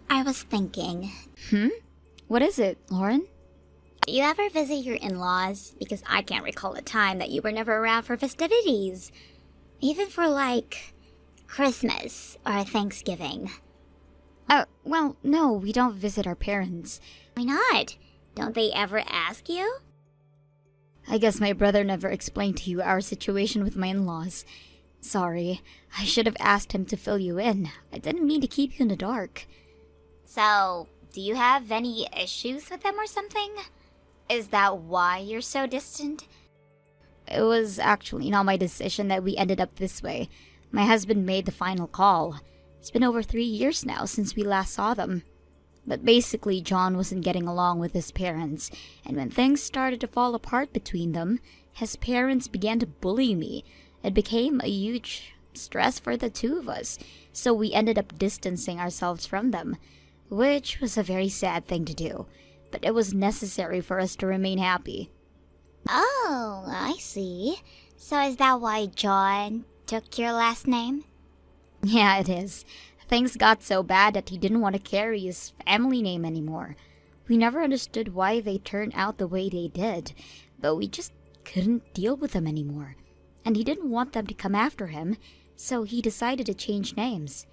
I was thinking, What is it, Lauren? do you ever visit your in-laws? Because I can't recall a time that you were never around for festivities. Even for, like, Christmas or Thanksgiving. Well, no, we don't visit our parents. Why not? Don't they ever ask you? I guess my brother never explained to you our situation with my in-laws. Sorry, I should have asked him to fill you in. I didn't mean to keep you in the dark. So, do you have any issues with them or something? Is that why you're so distant? It was actually not my decision that we ended up this way. My husband made the final call. It's been over 3 years now since we last saw them. But basically, John wasn't getting along with his parents, and when things started to fall apart between them, his parents began to bully me. It became a huge stress for the two of us, so we ended up distancing ourselves from them, which was a very sad thing to do, but it was necessary for us to remain happy. Oh, I see. So is that why John took your last name? Yeah, it is. Things got so bad that he didn't want to carry his family name anymore. We never understood why they turned out the way they did, but we just couldn't deal with them anymore. And he didn't want them to come after him, so he decided to change names.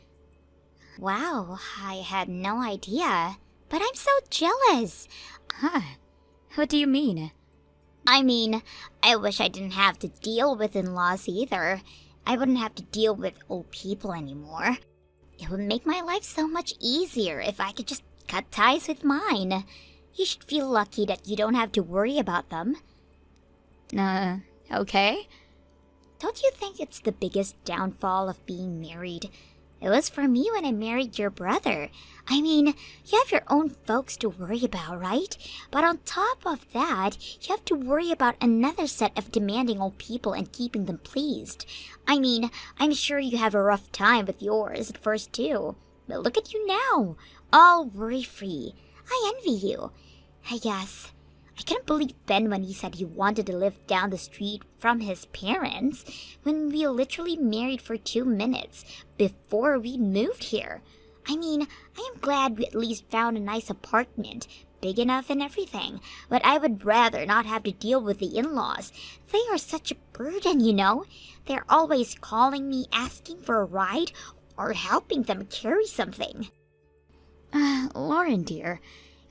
Wow, I had no idea. But I'm so jealous. Huh? What do you mean? I mean, I wish I didn't have to deal with in-laws either. I wouldn't have to deal with old people anymore. It would make my life so much easier if I could just cut ties with mine. You should feel lucky that you don't have to worry about them. Okay. Don't you think it's the biggest downfall of being married? It was for me when I married your brother. I mean, you have your own folks to worry about, right? But on top of that, you have to worry about another set of demanding old people and keeping them pleased. I mean, I'm sure you have a rough time with yours at first too. But look at you now, all worry-free. I envy you. I guess. I couldn't believe Ben when he said he wanted to live down the street from his parents when we literally married for 2 minutes before we moved here. I mean, I am glad we at least found a nice apartment, big enough and everything, but I would rather not have to deal with the in-laws. They are such a burden, you know. They're always calling me, asking for a ride, or helping them carry something. Lauren, dear,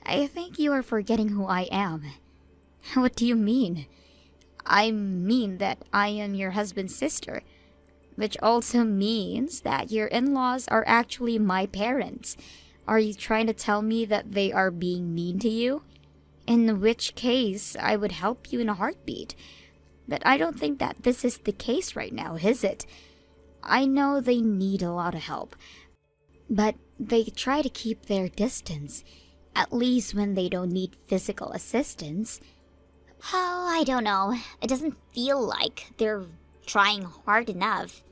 I think you are forgetting who I am. What do you mean? I mean that I am your husband's sister, which also means that your in-laws are actually my parents. Are you trying to tell me that they are being mean to you? In which case, I would help you in a heartbeat. But I don't think that this is the case right now, is it? I know they need a lot of help, but they try to keep their distance. At least when they don't need physical assistance. Oh, I don't know. It doesn't feel like they're trying hard enough.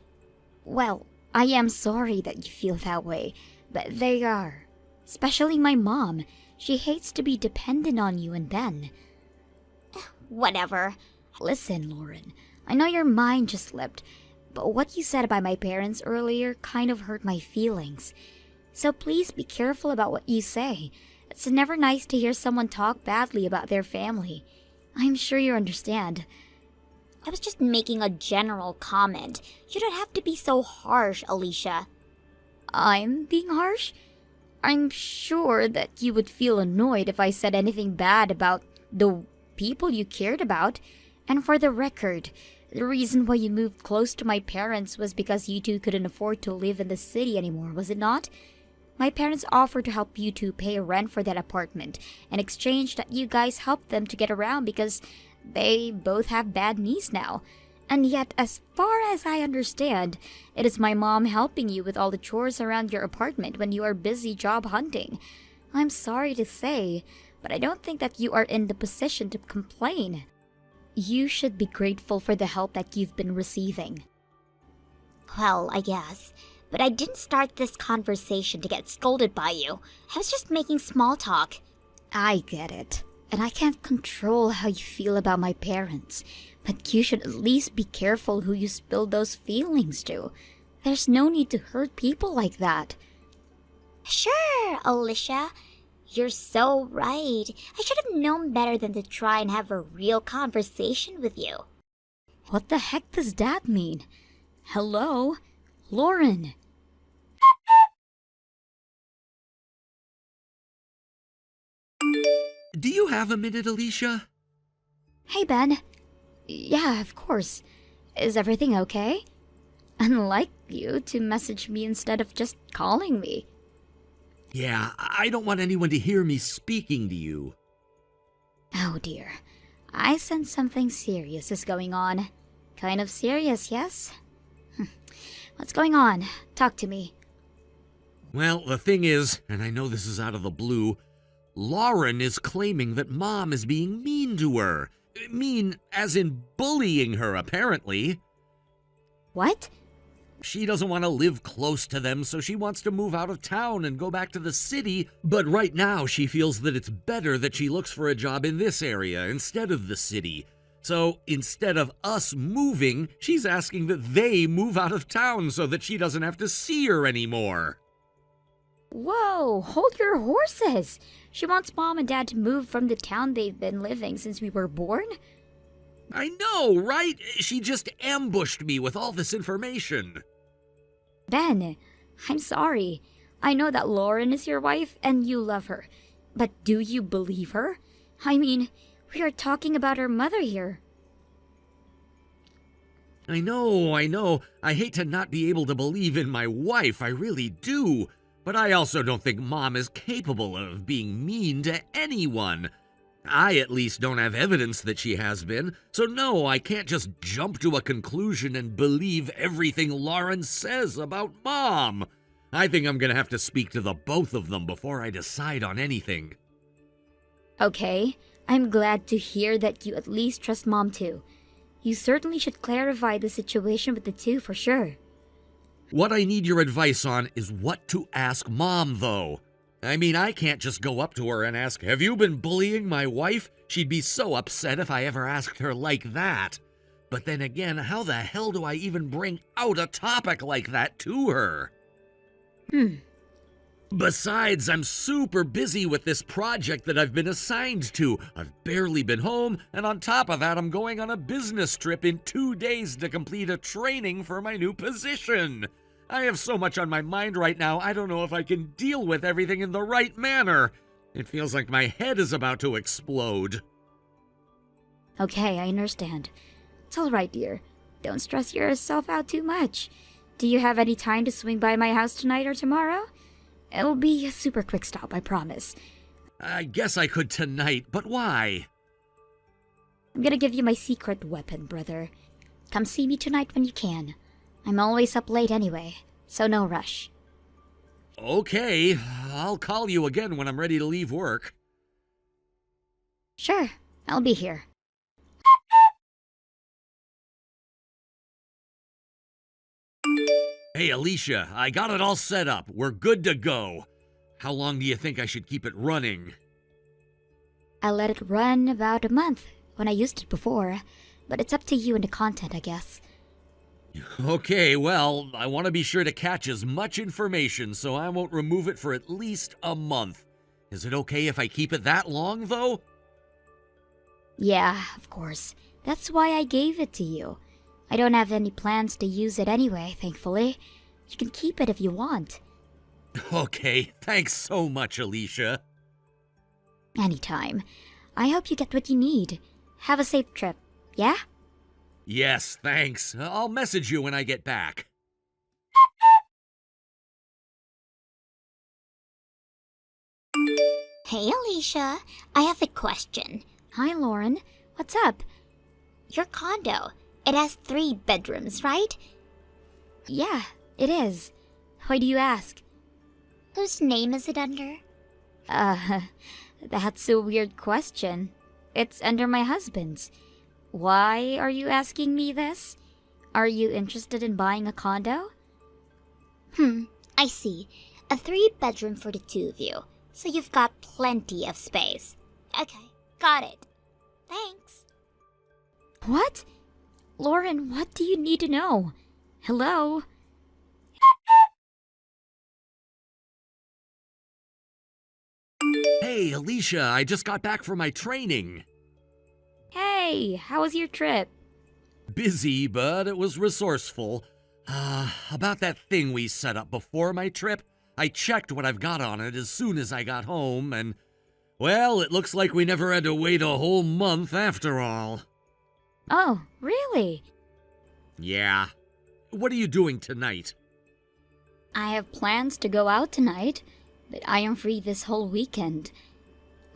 Well, I am sorry that you feel that way, but they are. Especially my mom. She hates to be dependent on you and Ben. Whatever. Listen, Lauren, I know your mind just slipped, but what you said about my parents earlier kind of hurt my feelings. So please be careful about what you say. It's never nice to hear someone talk badly about their family. I'm sure you understand. I was just making a general comment. You don't have to be so harsh, Alicia. I'm being harsh? I'm sure that you would feel annoyed if I said anything bad about the people you cared about. And for the record, the reason why you moved close to my parents was because you two couldn't afford to live in the city anymore, was it not? My parents offered to help you two pay rent for that apartment, in exchange that you guys help them to get around because they both have bad knees now. And yet, as far as I understand, it is my mom helping you with all the chores around your apartment when you are busy job hunting. I'm sorry to say, but I don't think that you are in the position to complain. You should be grateful for the help that you've been receiving. Well, I guess. But I didn't start this conversation to get scolded by you. I was just making small talk. I get it. And I can't control how you feel about my parents. But you should at least be careful who you spill those feelings to. There's no need to hurt people like that. Sure, Alicia. You're so right. I should have known better than to try and have a real conversation with you. What the heck does that mean? Hello? Lauren? Do you have a minute, Alicia? Hey, Ben. Yeah, of course. Is everything okay? Unlike you to message me instead of just calling me. Yeah, I don't want anyone to hear me speaking to you. Oh dear. I sense something serious is going on. Kind of serious, yes? What's going on? Talk to me. Well, the thing is, and I know this is out of the blue, Lauren is claiming that Mom is being mean to her. Mean as in bullying her, apparently. What? She doesn't want to live close to them, so she wants to move out of town and go back to the city, but right now she feels that it's better that she looks for a job in this area instead of the city. So instead of us moving, she's asking that they move out of town so that she doesn't have to see her anymore. Whoa, hold your horses! She wants Mom and Dad to move from the town they've been living since we were born? I know, right? She just ambushed me with all this information. Ben, I'm sorry. I know that Lauren is your wife and you love her. But do you believe her? I mean, we are talking about her mother here. I know. I hate to not be able to believe in my wife, I really do. But I also don't think Mom is capable of being mean to anyone. I at least don't have evidence that she has been, so no, I can't just jump to a conclusion and believe everything Lauren says about Mom. I think I'm gonna have to speak to the both of them before I decide on anything. Okay, I'm glad to hear that you at least trust Mom too. You certainly should clarify the situation with the two for sure. What I need your advice on is what to ask Mom, though. I mean, I can't just go up to her and ask, "Have you been bullying my wife?" She'd be so upset if I ever asked her like that. But then again, how the hell do I even bring out a topic like that to her? Besides, I'm super busy with this project that I've been assigned to. I've barely been home, and on top of that, I'm going on a business trip in 2 days to complete a training for my new position. I have so much on my mind right now, I don't know if I can deal with everything in the right manner. It feels like my head is about to explode. Okay, I understand. It's alright, dear. Don't stress yourself out too much. Do you have any time to swing by my house tonight or tomorrow? It'll be a super quick stop, I promise. I guess I could tonight, but why? I'm gonna give you my secret weapon, brother. Come see me tonight when you can. I'm always up late anyway, so no rush. Okay, I'll call you again when I'm ready to leave work. Sure, I'll be here. Hey, Alicia, I got it all set up. We're good to go. How long do you think I should keep it running? I let it run about a month when I used it before, but it's up to you and the content, I guess. Okay, well, I want to be sure to catch as much information, so I won't remove it for at least a month. Is it okay if I keep it that long, though? Yeah, of course. That's why I gave it to you. I don't have any plans to use it anyway, thankfully. You can keep it if you want. Okay, thanks so much, Alicia. Anytime. I hope you get what you need. Have a safe trip, yeah? Yes, thanks. I'll message you when I get back. Hey, Alicia. I have a question. Hi, Lauren. What's up? Your condo, it has 3 bedrooms, right? Yeah, it is. Why do you ask? Whose name is it under? That's a weird question. It's under my husband's. Why are you asking me this? Are you interested in buying a condo? I see. A 3-bedroom for the 2 of you. So you've got plenty of space. Okay, got it. Thanks. What? Lauren, what do you need to know? Hello? Hey, Alicia, I just got back from my training. Hey, how was your trip? Busy, but it was resourceful. About that thing we set up before my trip, I checked what I've got on it as soon as I got home, and, well, it looks like we never had to wait a whole month after all. Oh, really? Yeah. What are you doing tonight? I have plans to go out tonight, but I am free this whole weekend.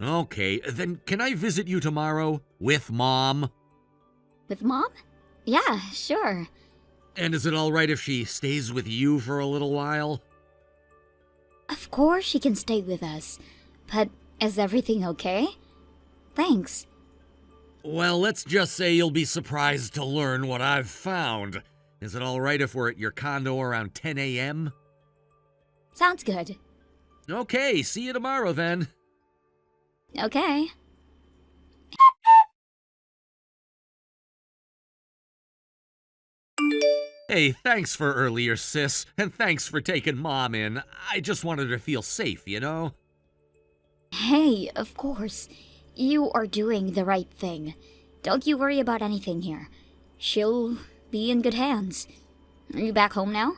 Okay, then can I visit you tomorrow? With Mom? With Mom? Yeah, sure. And is it alright if she stays with you for a little while? Of course she can stay with us. But is everything okay? Thanks. Well, let's just say you'll be surprised to learn what I've found. Is it alright if we're at your condo around 10 a.m.? Sounds good. Okay, see you tomorrow then. Okay. Hey, thanks for earlier, sis, and thanks for taking Mom in. I just wanted her to feel safe, you know? Hey, of course. You are doing the right thing. Don't you worry about anything here. She'll be in good hands. Are you back home now?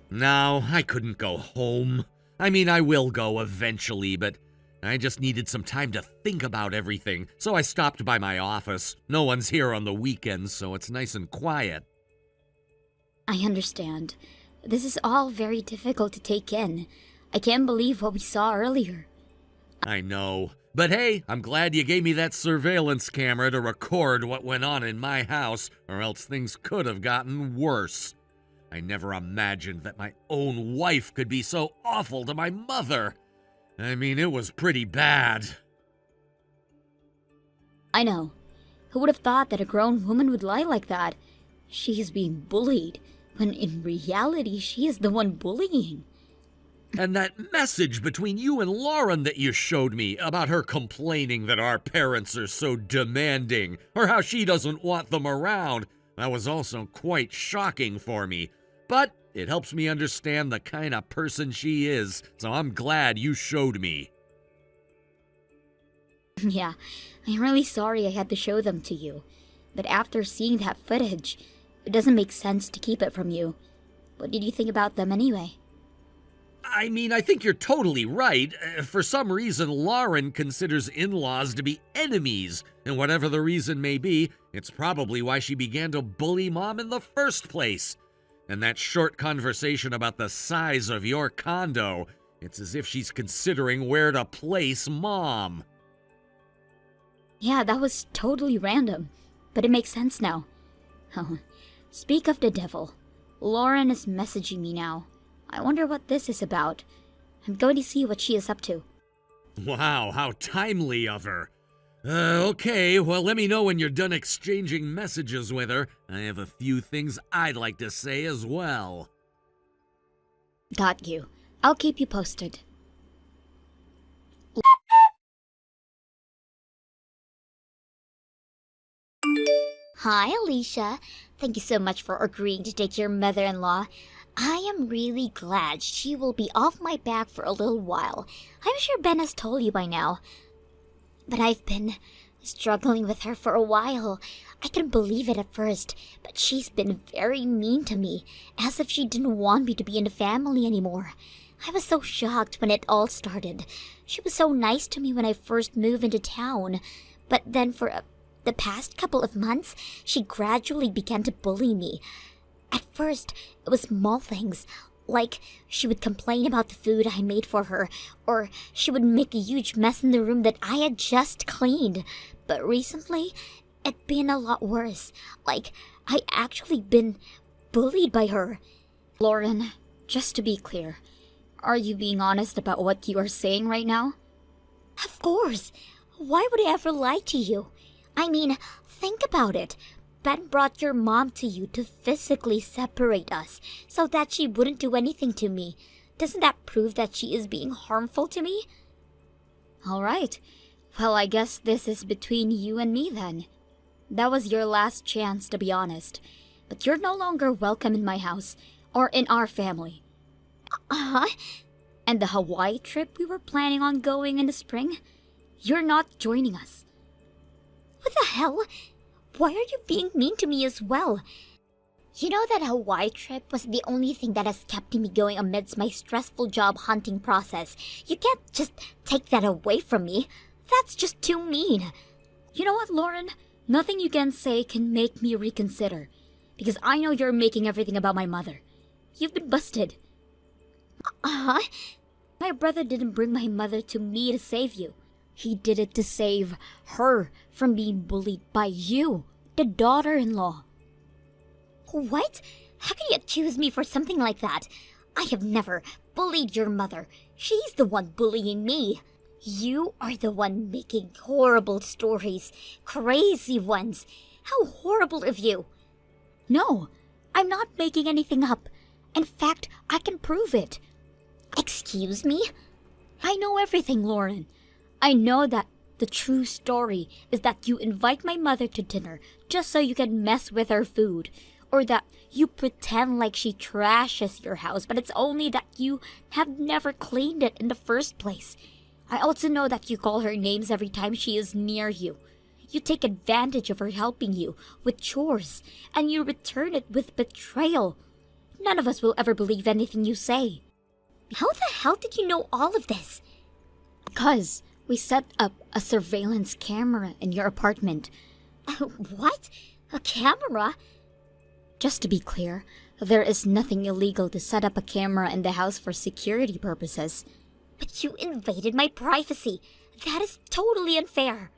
No, I couldn't go home. I mean, I will go eventually, but I just needed some time to think about everything, so I stopped by my office. No one's here on the weekends, so it's nice and quiet. I understand. This is all very difficult to take in. I can't believe what we saw earlier. I know. But hey, I'm glad you gave me that surveillance camera to record what went on in my house, or else things could have gotten worse. I never imagined that my own wife could be so awful to my mother. I mean, it was pretty bad. I know. Who would have thought that a grown woman would lie like that? She is being bullied, when in reality she is the one bullying. And that message between you and Lauren that you showed me about her complaining that our parents are so demanding, or how she doesn't want them around, that was also quite shocking for me. But it helps me understand the kind of person she is, so I'm glad you showed me. Yeah, I'm really sorry I had to show them to you. But after seeing that footage, it doesn't make sense to keep it from you. What did you think about them anyway? I mean, I think you're totally right. For some reason, Lauren considers in-laws to be enemies, and whatever the reason may be, it's probably why she began to bully Mom in the first place. And that short conversation about the size of your condo, it's as if she's considering where to place Mom. Yeah, that was totally random, but it makes sense now. Oh, speak of the devil. Lauren is messaging me now. I wonder what this is about. I'm going to see what she is up to. Wow, how timely of her. Okay, well, let me know when you're done exchanging messages with her. I have a few things I'd like to say as well. Got you. I'll keep you posted. Hi, Alicia. Thank you so much for agreeing to take your mother-in-law. I am really glad she will be off my back for a little while. I'm sure Ben has told you by now. But I've been struggling with her for a while. I couldn't believe it at first, but she's been very mean to me, as if she didn't want me to be in the family anymore. I was so shocked when it all started. She was so nice to me when I first moved into town, but then for the past couple of months, she gradually began to bully me. At first, it was small things, like she would complain about the food I made for her, or she would make a huge mess in the room that I had just cleaned. But recently, it's been a lot worse. Like, I actually been bullied by her. Lauren, just to be clear, are you being honest about what you are saying right now? Of course. Why would I ever lie to you? I mean, think about it. Ben brought your mom to you to physically separate us so that she wouldn't do anything to me. Doesn't that prove that she is being harmful to me? All right. Well, I guess this is between you and me then. That was your last chance to be honest. But you're no longer welcome in my house or in our family. Uh-huh. And the Hawaii trip we were planning on going in the spring? You're not joining us. What the hell? Why are you being mean to me as well? You know that Hawaii trip was the only thing that has kept me going amidst my stressful job hunting process. You can't just take that away from me. That's just too mean. You know what, Lauren? Nothing you can say can make me reconsider. Because I know you're making everything about my mother. You've been busted. Uh-huh. My brother didn't bring my mother to me to save you. He did it to save her from being bullied by you, the daughter-in-law. What? How can you accuse me for something like that? I have never bullied your mother. She's the one bullying me. You are the one making horrible stories. Crazy ones. How horrible of you. No, I'm not making anything up. In fact, I can prove it. Excuse me? I know everything, Lauren. I know that the true story is that you invite my mother to dinner just so you can mess with her food. Or that you pretend like she trashes your house, but it's only that you have never cleaned it in the first place. I also know that you call her names every time she is near you. You take advantage of her helping you with chores, and you return it with betrayal. None of us will ever believe anything you say. How the hell did you know all of this? Because we set up a surveillance camera in your apartment. What? A camera? Just to be clear, there is nothing illegal to set up a camera in the house for security purposes. But you invaded my privacy. That is totally unfair.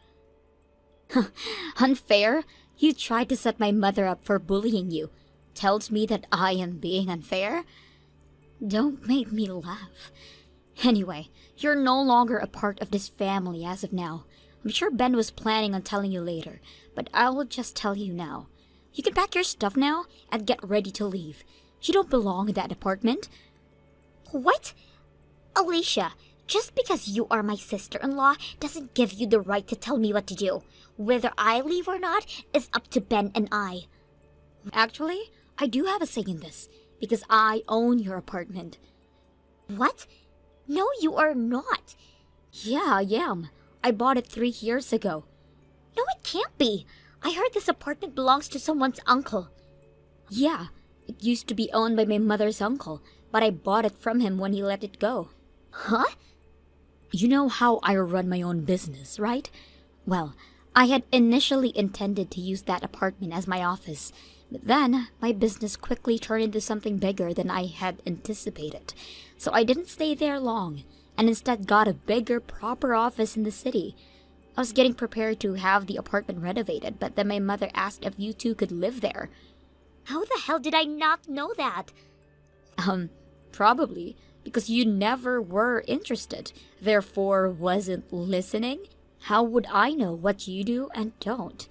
Unfair? You tried to set my mother up for bullying you. Tells me that I am being unfair? Don't make me laugh. Anyway, you're no longer a part of this family as of now. I'm sure Ben was planning on telling you later, but I will just tell you now. You can pack your stuff now and get ready to leave. You don't belong in that apartment. What? Alicia, just because you are my sister-in-law doesn't give you the right to tell me what to do. Whether I leave or not is up to Ben and I. Actually, I do have a say in this, because I own your apartment. What? No, you are not. Yeah, I am. I bought it 3 years ago. No, it can't be. I heard this apartment belongs to someone's uncle. Yeah, it used to be owned by my mother's uncle, but I bought it from him when he let it go. Huh? You know how I run my own business, right? Well, I had initially intended to use that apartment as my office, but then my business quickly turned into something bigger than I had anticipated. So I didn't stay there long, and instead got a bigger, proper office in the city. I was getting prepared to have the apartment renovated, but then my mother asked if you two could live there. How the hell did I not know that? Probably because you never were interested, therefore wasn't listening. How would I know what you do and don't?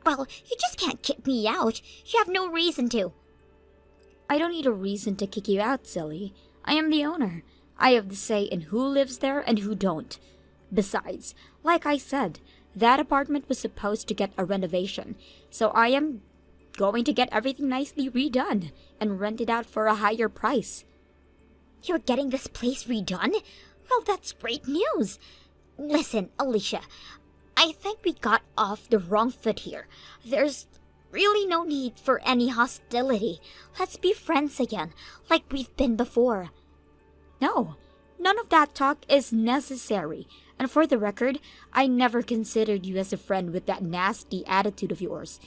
Well, you just can't kick me out. You have no reason to. I don't need a reason to kick you out, silly. I am the owner. I have the say in who lives there and who don't. Besides, like I said, that apartment was supposed to get a renovation, so I am going to get everything nicely redone and rent it out for a higher price. You're getting this place redone? Well, that's great news. Listen, Alicia, I think we got off the wrong foot here. There's really no need for any hostility. Let's be friends again, like we've been before. No, none of that talk is necessary. And for the record, I never considered you as a friend with that nasty attitude of yours.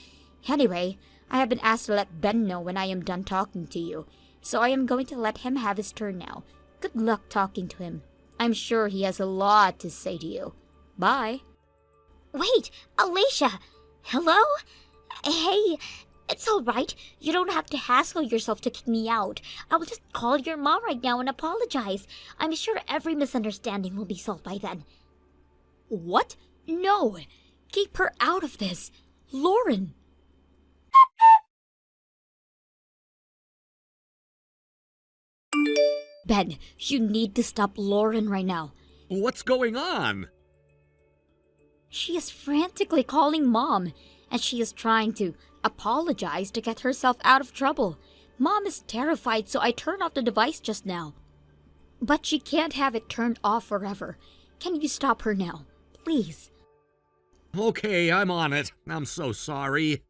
Anyway, I have been asked to let Ben know when I am done talking to you, so I am going to let him have his turn now. Good luck talking to him. I'm sure he has a lot to say to you. Bye. Wait, Alicia! Hello? Hey, it's alright. You don't have to hassle yourself to kick me out. I will just call your mom right now and apologize. I'm sure every misunderstanding will be solved by then. What? No! Keep her out of this! Lauren! Ben, you need to stop Lauren right now. What's going on? She is frantically calling Mom, and she is trying to apologize to get herself out of trouble. Mom is terrified, so I turned off the device just now. But she can't have it turned off forever. Can you stop her now? Please. Okay, I'm on it. I'm so sorry.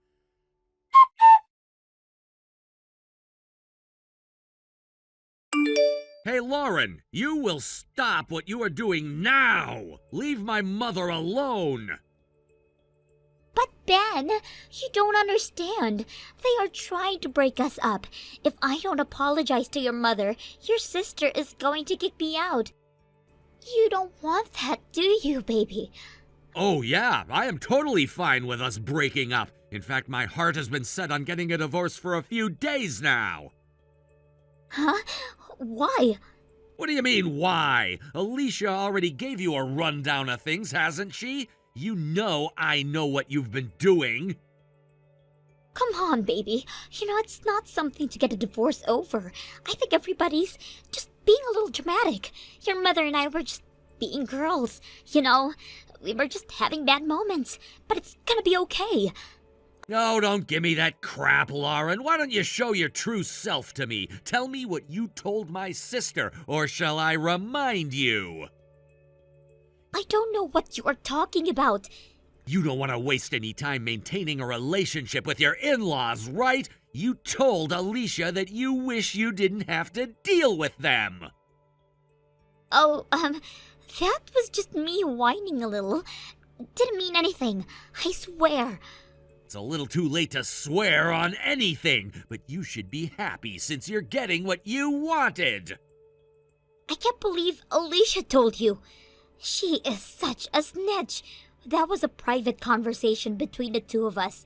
Hey, Lauren, you will stop what you are doing now! Leave my mother alone! But Ben, you don't understand. They are trying to break us up. If I don't apologize to your mother, your sister is going to kick me out. You don't want that, do you, baby? Oh yeah, I am totally fine with us breaking up. In fact, my heart has been set on getting a divorce for a few days now. Huh? Why? What do you mean, why? Alicia already gave you a rundown of things, hasn't she? You know I know what you've been doing. Come on, baby. It's not something to get a divorce over. I think everybody's just being a little dramatic. Your mother and I were just being girls. We were just having bad moments. But it's gonna be okay. No, don't give me that crap, Lauren. Why don't you show your true self to me? Tell me what you told my sister, or shall I remind you? I don't know what you are talking about. You don't want to waste any time maintaining a relationship with your in-laws, right? You told Alicia that you wish you didn't have to deal with them. Oh, that was just me whining a little. Didn't mean anything. I swear. It's a little too late to swear on anything, but you should be happy since you're getting what you wanted. I can't believe Alicia told you. She is such a snitch. That was a private conversation between the two of us.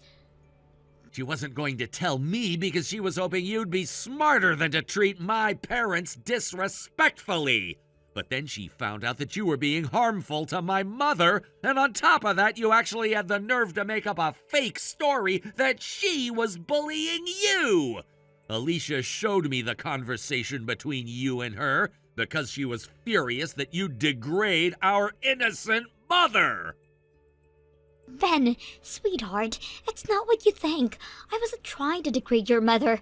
She wasn't going to tell me because she was hoping you'd be smarter than to treat my parents disrespectfully. But then she found out that you were being harmful to my mother, and on top of that, you actually had the nerve to make up a fake story that she was bullying you. Alicia showed me the conversation between you and her because she was furious that you degrade our innocent mother. Ben, sweetheart, it's not what you think. I wasn't trying to degrade your mother.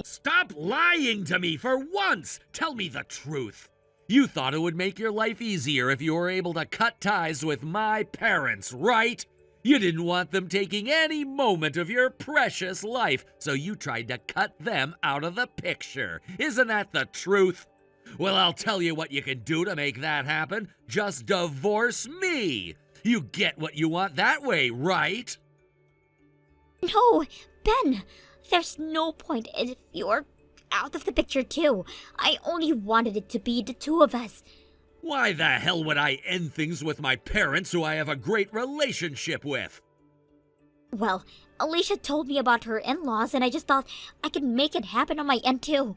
Stop lying to me for once! Tell me the truth. You thought it would make your life easier if you were able to cut ties with my parents, right? You didn't want them taking any moment of your precious life, so you tried to cut them out of the picture. Isn't that the truth? Well, I'll tell you what you can do to make that happen. Just divorce me. You get what you want that way, right? No, Ben, there's no point if you're out of the picture too. I only wanted it to be the two of us. Why the hell would I end things with my parents who I have a great relationship with? Well, Alicia told me about her in-laws and I just thought I could make it happen on my end too.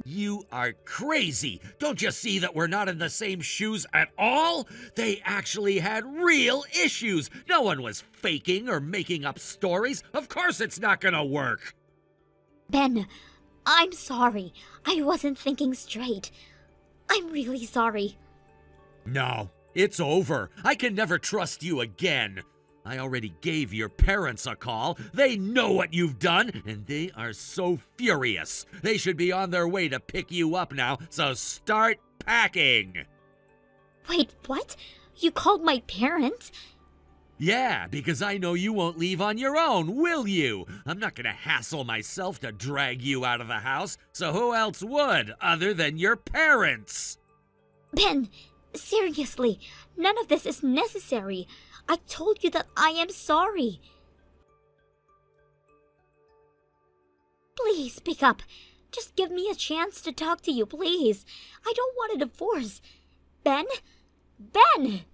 You are crazy! Don't you see that we're not in the same shoes at all? They actually had real issues! No one was faking or making up stories! Of course it's not gonna work! Ben, I'm sorry. I wasn't thinking straight. I'm really sorry. No, it's over. I can never trust you again. I already gave your parents a call. They know what you've done, and they are so furious. They should be on their way to pick you up now, so start packing. Wait, what? You called my parents? Yeah, because I know you won't leave on your own, will you? I'm not gonna hassle myself to drag you out of the house, so who else would, other than your parents? Ben, seriously, none of this is necessary. I told you that I am sorry. Please pick up. Just give me a chance to talk to you, please. I don't want a divorce. Ben? Ben!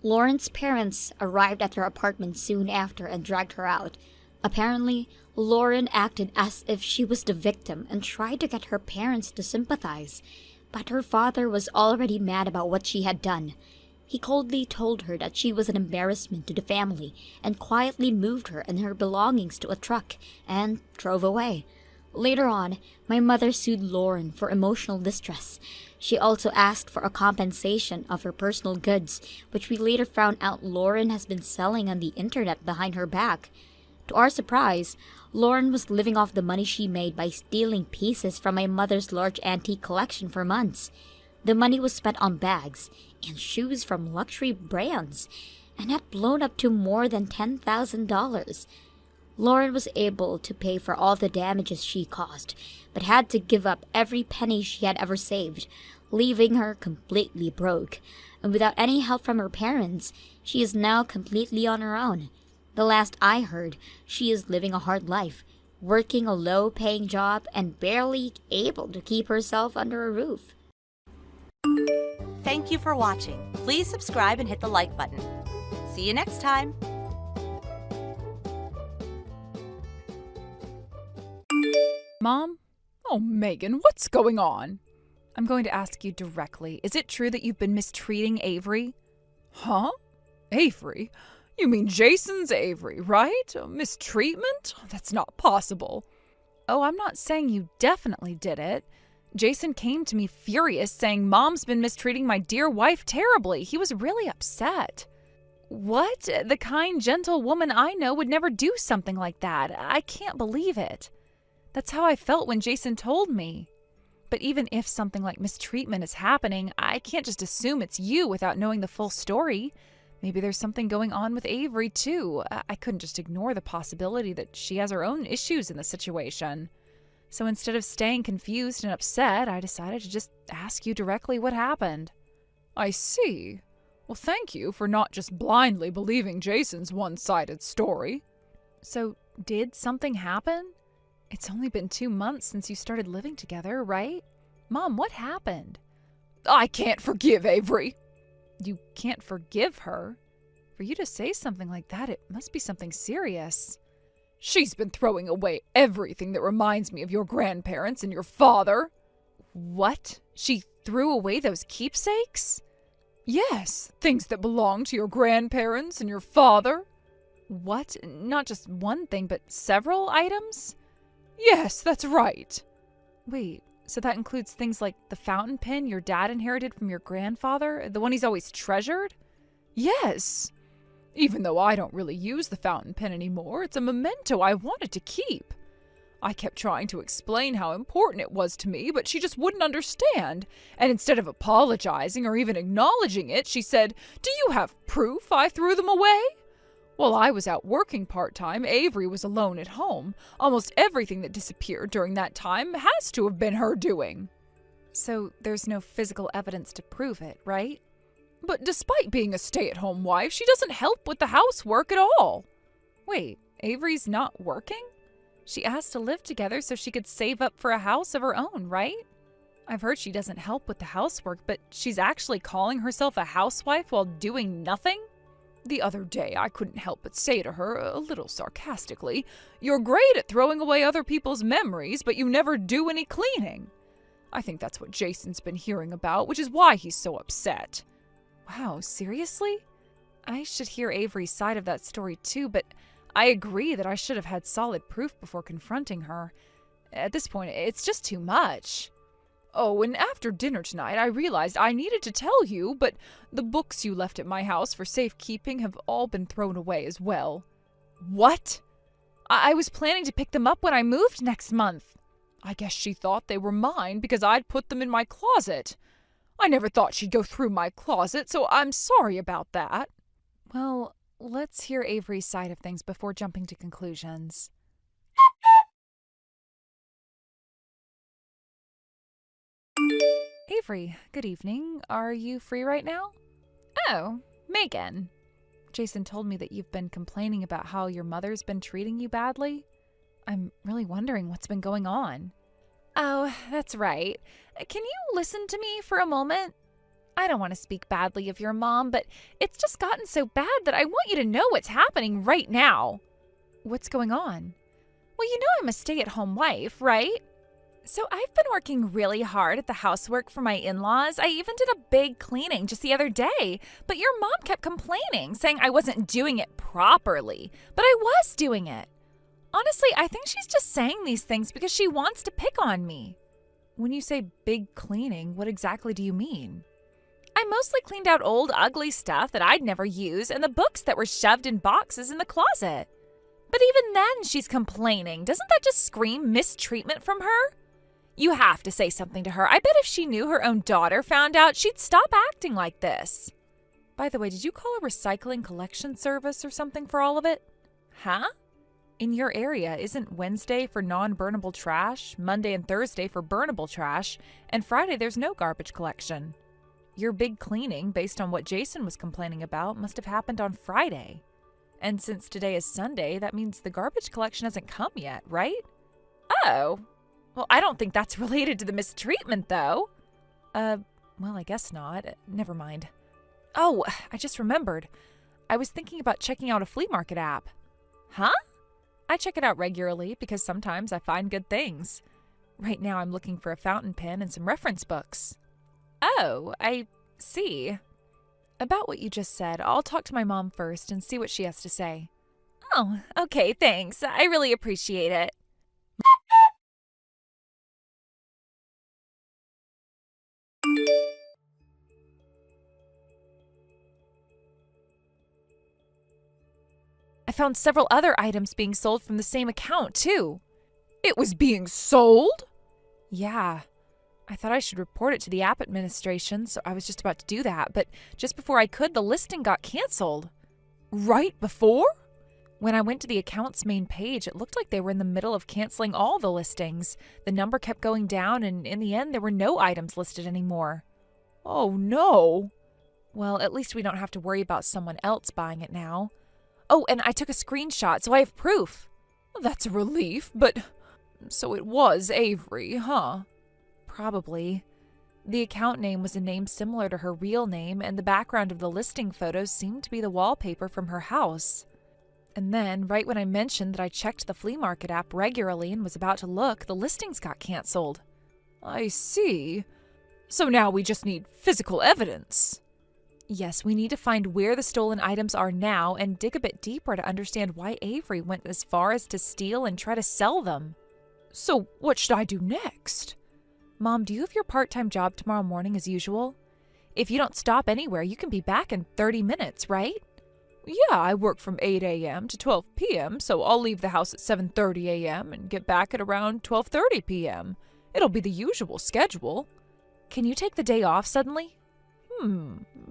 Lauren's parents arrived at her apartment soon after and dragged her out. Apparently, Lauren acted as if she was the victim and tried to get her parents to sympathize. But her father was already mad about what she had done. He coldly told her that she was an embarrassment to the family and quietly moved her and her belongings to a truck and drove away. Later on, my mother sued Lauren for emotional distress. She also asked for a compensation of her personal goods, which we later found out Lauren has been selling on the internet behind her back. To our surprise, Lauren was living off the money she made by stealing pieces from my mother's large antique collection for months. The money was spent on bags and shoes from luxury brands and had blown up to more than $10,000. Lauren was able to pay for all the damages she caused, but had to give up every penny she had ever saved, leaving her completely broke. And without any help from her parents, she is now completely on her own. The last I heard, she is living a hard life, working a low-paying job and barely able to keep herself under a roof. Thank you for watching. Please subscribe and hit the like button. See you next time. Mom? Oh, Megan, what's going on? I'm going to ask you directly. Is it true that you've been mistreating Avery? Huh? Avery? You mean Jason's Avery, right? Mistreatment? That's not possible. Oh, I'm not saying you definitely did it. Jason came to me furious, saying Mom's been mistreating my dear wife terribly. He was really upset. What? The kind, gentle woman I know would never do something like that. I can't believe it. That's how I felt when Jason told me. But even if something like mistreatment is happening, I can't just assume it's you without knowing the full story. Maybe there's something going on with Avery, too. I couldn't just ignore the possibility that she has her own issues in the situation. So instead of staying confused and upset, I decided to just ask you directly what happened. I see. Well, thank you for not just blindly believing Jason's one-sided story. So, did something happen? It's only been 2 months since you started living together, right? Mom, what happened? I can't forgive Avery. You can't forgive her? For you to say something like that, it must be something serious. She's been throwing away everything that reminds me of your grandparents and your father. What? She threw away those keepsakes? Yes, things that belong to your grandparents and your father. What? Not just one thing, but several items? Yes, that's right. Wait, so that includes things like the fountain pen your dad inherited from your grandfather? The one he's always treasured? Yes. Even though I don't really use the fountain pen anymore, it's a memento I wanted to keep. I kept trying to explain how important it was to me, but she just wouldn't understand. And instead of apologizing or even acknowledging it, she said, "Do you have proof I threw them away?" While I was out working part-time, Avery was alone at home. Almost everything that disappeared during that time has to have been her doing. So there's no physical evidence to prove it, right? But despite being a stay-at-home wife, she doesn't help with the housework at all. Wait, Avery's not working? She asked to live together so she could save up for a house of her own, right? I've heard she doesn't help with the housework, but she's actually calling herself a housewife while doing nothing? The other day, I couldn't help but say to her, a little sarcastically, "You're great at throwing away other people's memories, but you never do any cleaning." I think that's what Jason's been hearing about, which is why he's so upset. Wow, seriously? I should hear Avery's side of that story too, but I agree that I should have had solid proof before confronting her. At this point, it's just too much. Oh, and after dinner tonight, I realized I needed to tell you, but the books you left at my house for safekeeping have all been thrown away as well. What? I was planning to pick them up when I moved next month. I guess she thought they were mine because I'd put them in my closet. I never thought she'd go through my closet, so I'm sorry about that. Well, let's hear Avery's side of things before jumping to conclusions. Avery, good evening. Are you free right now? Oh, Megan. Jason told me that you've been complaining about how your mother's been treating you badly. I'm really wondering what's been going on. Oh, that's right. Can you listen to me for a moment? I don't want to speak badly of your mom, but it's just gotten so bad that I want you to know what's happening right now. What's going on? Well, you know I'm a stay-at-home wife, right? So I've been working really hard at the housework for my in-laws. I even did a big cleaning just the other day, but your mom kept complaining, saying I wasn't doing it properly, but I was doing it. Honestly, I think she's just saying these things because she wants to pick on me. When you say big cleaning, what exactly do you mean? I mostly cleaned out old, ugly stuff that I'd never use and the books that were shoved in boxes in the closet. But even then, she's complaining. Doesn't that just scream mistreatment from her? You have to say something to her. I bet if she knew her own daughter found out, she'd stop acting like this. By the way, did you call a recycling collection service or something for all of it? Huh? In your area, isn't Wednesday for non-burnable trash, Monday and Thursday for burnable trash, and Friday there's no garbage collection? Your big cleaning, based on what Jason was complaining about, must have happened on Friday. And since today is Sunday, that means the garbage collection hasn't come yet, right? Oh. Well, I don't think that's related to the mistreatment, though. Well, I guess not. Never mind. Oh, I just remembered. I was thinking about checking out a flea market app. Huh? I check it out regularly because sometimes I find good things. Right now I'm looking for a fountain pen and some reference books. Oh, I see. About what you just said, I'll talk to my mom first and see what she has to say. Oh, okay, thanks. I really appreciate it. I found several other items being sold from the same account, too. It was being sold? Yeah. I thought I should report it to the app administration, so I was just about to do that, but just before I could, the listing got canceled. Right before? When I went to the account's main page, it looked like they were in the middle of canceling all the listings. The number kept going down, and in the end, there were no items listed anymore. Oh, no. Well, at least we don't have to worry about someone else buying it now. Oh, and I took a screenshot, so I have proof. That's a relief, but... So it was Avery, huh? Probably. The account name was a name similar to her real name, and the background of the listing photos seemed to be the wallpaper from her house. And then, right when I mentioned that I checked the flea market app regularly and was about to look, the listings got canceled. I see. So now we just need physical evidence. Yes, we need to find where the stolen items are now and dig a bit deeper to understand why Avery went as far as to steal and try to sell them. So what should I do next? Mom, do you have your part-time job tomorrow morning as usual? If you don't stop anywhere, you can be back in 30 minutes, right? Yeah, I work from 8 a.m. to 12 p.m., so I'll leave the house at 7:30 a.m. and get back at around 12:30 p.m. It'll be the usual schedule. Can you take the day off suddenly?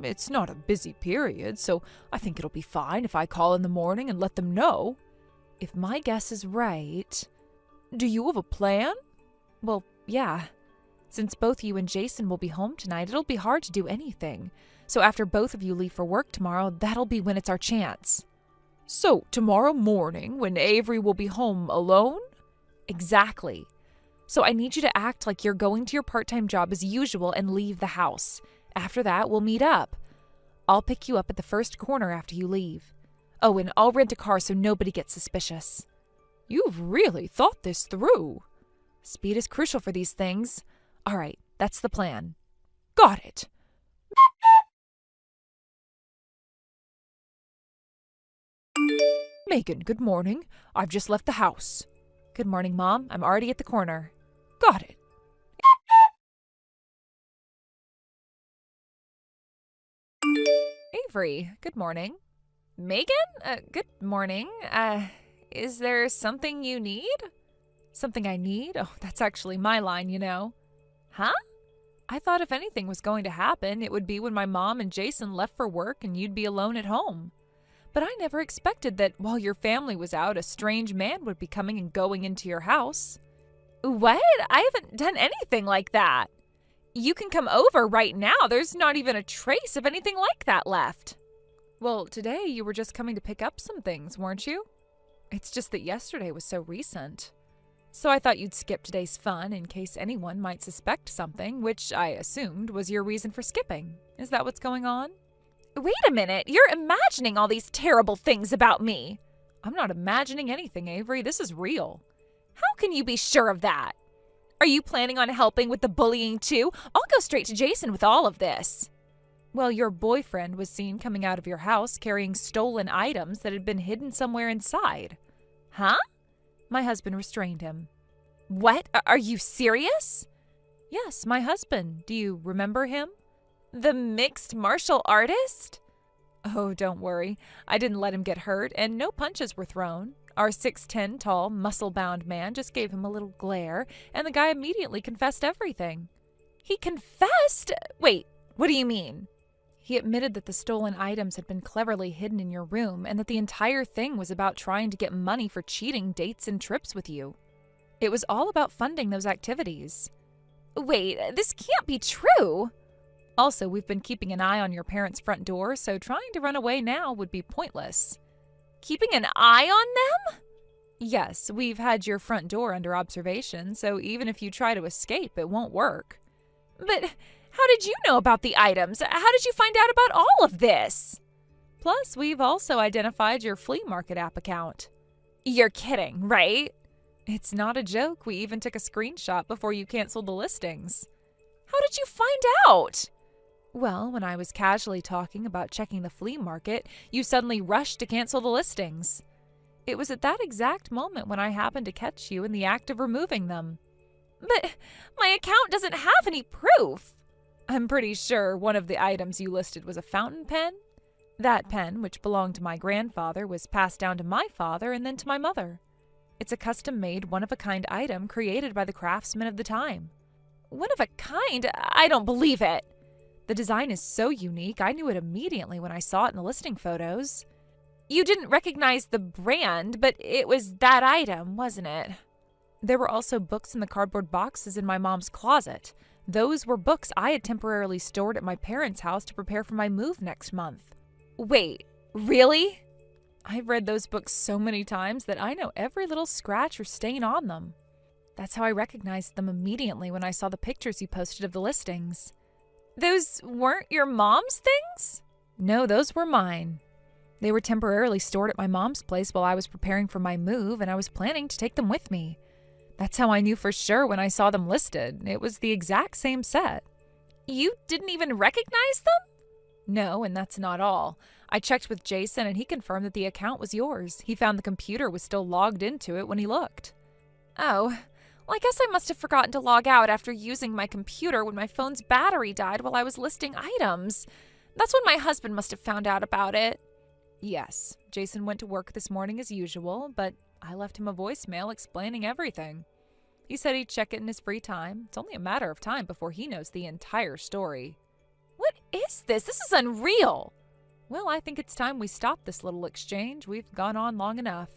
It's not a busy period, so I think it'll be fine if I call in the morning and let them know. If my guess is right... Do you have a plan? Well, yeah. Since both you and Jason will be home tonight, it'll be hard to do anything. So after both of you leave for work tomorrow, that'll be when it's our chance. So tomorrow morning, when Avery will be home alone? Exactly. So I need you to act like you're going to your part-time job as usual and leave the house. After that, we'll meet up. I'll pick you up at the first corner after you leave. Oh, and I'll rent a car so nobody gets suspicious. You've really thought this through. Speed is crucial for these things. All right, that's the plan. Got it. Megan, good morning. I've just left the house. Good morning, Mom. I'm already at the corner. Got it. Avery, good morning. Megan? Good morning. Is there something you need? Something I need? Oh, that's actually my line, you know. Huh? I thought if anything was going to happen, it would be when my mom and Jason left for work and you'd be alone at home. But I never expected that while your family was out, a strange man would be coming and going into your house. What? I haven't done anything like that. You can come over right now. There's not even a trace of anything like that left. Well, today you were just coming to pick up some things, weren't you? It's just that yesterday was so recent. So I thought you'd skip today's fun in case anyone might suspect something, which I assumed was your reason for skipping. Is that what's going on? Wait a minute. You're imagining all these terrible things about me. I'm not imagining anything, Avery. This is real. How can you be sure of that? Are you planning on helping with the bullying too? I'll go straight to Jason with all of this. Well, your boyfriend was seen coming out of your house carrying stolen items that had been hidden somewhere inside. Huh? My husband restrained him. What? Are you serious? Yes, my husband. Do you remember him? The mixed martial artist? Oh, don't worry. I didn't let him get hurt, and no punches were thrown. Our 6'10" tall, muscle-bound man just gave him a little glare, and the guy immediately confessed everything. He confessed? Wait, what do you mean? He admitted that the stolen items had been cleverly hidden in your room and that the entire thing was about trying to get money for cheating dates and trips with you. It was all about funding those activities. Wait, this can't be true! Also, we've been keeping an eye on your parents' front door, so trying to run away now would be pointless. Keeping an eye on them? Yes, we've had your front door under observation, so even if you try to escape, it won't work. But how did you know about the items? How did you find out about all of this? Plus, we've also identified your flea market app account. You're kidding, right? It's not a joke. We even took a screenshot before you canceled the listings. How did you find out? Well, when I was casually talking about checking the flea market, you suddenly rushed to cancel the listings. It was at that exact moment when I happened to catch you in the act of removing them. But my account doesn't have any proof. I'm pretty sure one of the items you listed was a fountain pen. That pen, which belonged to my grandfather, was passed down to my father and then to my mother. It's a custom-made, one-of-a-kind item created by the craftsmen of the time. One of a kind? I don't believe it. The design is so unique, I knew it immediately when I saw it in the listing photos. You didn't recognize the brand, but it was that item, wasn't it? There were also books in the cardboard boxes in my mom's closet. Those were books I had temporarily stored at my parents' house to prepare for my move next month. Wait, really? I've read those books so many times that I know every little scratch or stain on them. That's how I recognized them immediately when I saw the pictures you posted of the listings. Those weren't your mom's things? No, those were mine. They were temporarily stored at my mom's place while I was preparing for my move, and I was planning to take them with me. That's how I knew for sure when I saw them listed. It was the exact same set. You didn't even recognize them? No, and that's not all. I checked with Jason, and he confirmed that the account was yours. He found the computer was still logged into it when he looked. Oh. Well, I guess I must have forgotten to log out after using my computer when my phone's battery died while I was listing items. That's when my husband must have found out about it. Yes, Jason went to work this morning as usual, but I left him a voicemail explaining everything. He said he'd check it in his free time. It's only a matter of time before he knows the entire story. What is this? This is unreal. Well, I think it's time we stop this little exchange. We've gone on long enough.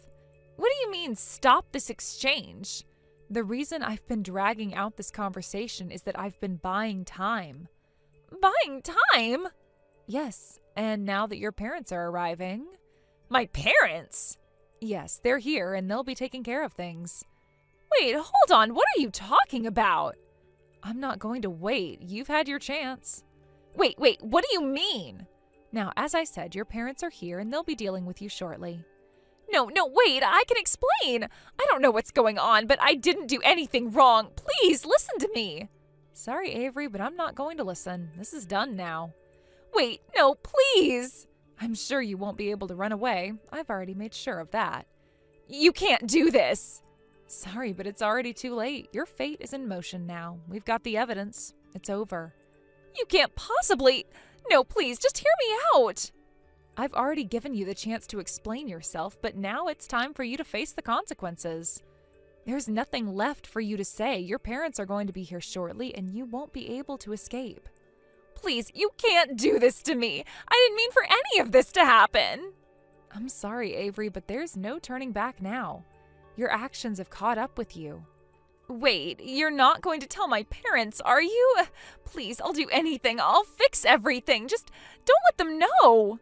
What do you mean, stop this exchange? The reason I've been dragging out this conversation is that I've been buying time. Buying time? Yes, and now that your parents are arriving. My parents? Yes, they're here and they'll be taking care of things. Wait, hold on, what are you talking about? I'm not going to wait. You've had your chance. Wait, what do you mean? Now, as I said, your parents are here and they'll be dealing with you shortly. No, wait, I can explain. I don't know what's going on, but I didn't do anything wrong. Please, listen to me. Sorry, Avery, but I'm not going to listen. This is done now. Wait, no, please. I'm sure you won't be able to run away. I've already made sure of that. You can't do this. Sorry, but it's already too late. Your fate is in motion now. We've got the evidence. It's over. You can't possibly. No, please, just hear me out. I've already given you the chance to explain yourself, but now it's time for you to face the consequences. There's nothing left for you to say. Your parents are going to be here shortly, and you won't be able to escape. Please, you can't do this to me. I didn't mean for any of this to happen. I'm sorry, Avery, but there's no turning back now. Your actions have caught up with you. Wait, you're not going to tell my parents, are you? Please, I'll do anything. I'll fix everything. Just don't let them know.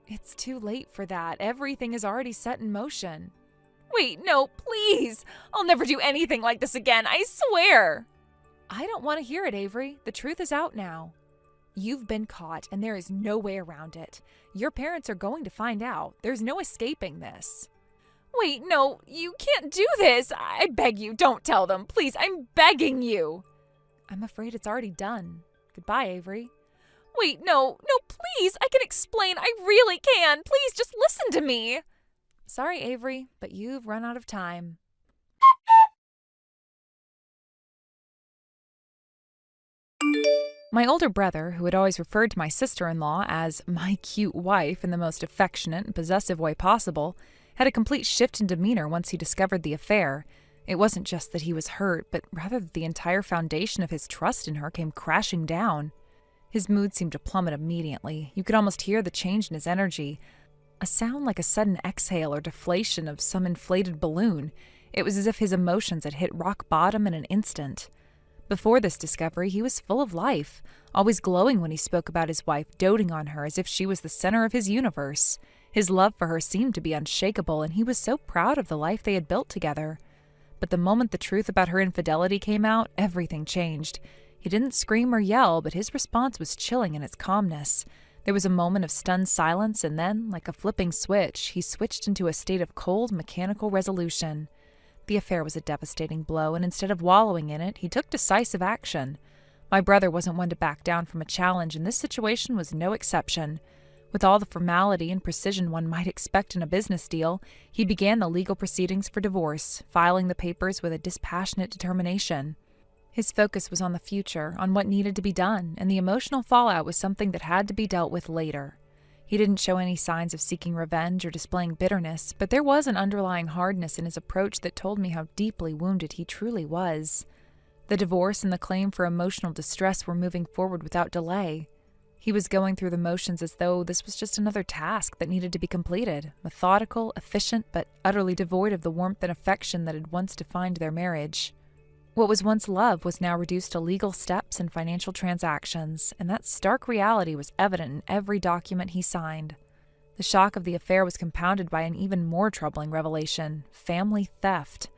It's too late for that. Everything is already set in motion. Wait, no, please. I'll never do anything like this again, I swear. I don't want to hear it, Avery. The truth is out now. You've been caught, and there is no way around it. Your parents are going to find out. There's no escaping this. Wait, no, you can't do this. I beg you, don't tell them. Please, I'm begging you. I'm afraid it's already done. Goodbye, Avery. Wait, no, please, I can explain. I really can. Please, just listen to me. Sorry, Avery, but you've run out of time. My older brother, who had always referred to my sister-in-law as my cute wife in the most affectionate and possessive way possible, had a complete shift in demeanor once he discovered the affair. It wasn't just that he was hurt, but rather that the entire foundation of his trust in her came crashing down. His mood seemed to plummet immediately. You could almost hear the change in his energy. A sound like a sudden exhale or deflation of some inflated balloon. It was as if his emotions had hit rock bottom in an instant. Before this discovery, he was full of life, always glowing when he spoke about his wife, doting on her as if she was the center of his universe. His love for her seemed to be unshakable, and he was so proud of the life they had built together. But the moment the truth about her infidelity came out, everything changed. He didn't scream or yell, but his response was chilling in its calmness. There was a moment of stunned silence, and then, like a flipping switch, he switched into a state of cold, mechanical resolution. The affair was a devastating blow, and instead of wallowing in it, he took decisive action. My brother wasn't one to back down from a challenge, and this situation was no exception. With all the formality and precision one might expect in a business deal, he began the legal proceedings for divorce, filing the papers with a dispassionate determination. His focus was on the future, on what needed to be done, and the emotional fallout was something that had to be dealt with later. He didn't show any signs of seeking revenge or displaying bitterness, but there was an underlying hardness in his approach that told me how deeply wounded he truly was. The divorce and the claim for emotional distress were moving forward without delay. He was going through the motions as though this was just another task that needed to be completed, methodical, efficient, but utterly devoid of the warmth and affection that had once defined their marriage. What was once love was now reduced to legal steps and financial transactions, and that stark reality was evident in every document he signed. The shock of the affair was compounded by an even more troubling revelation: family theft.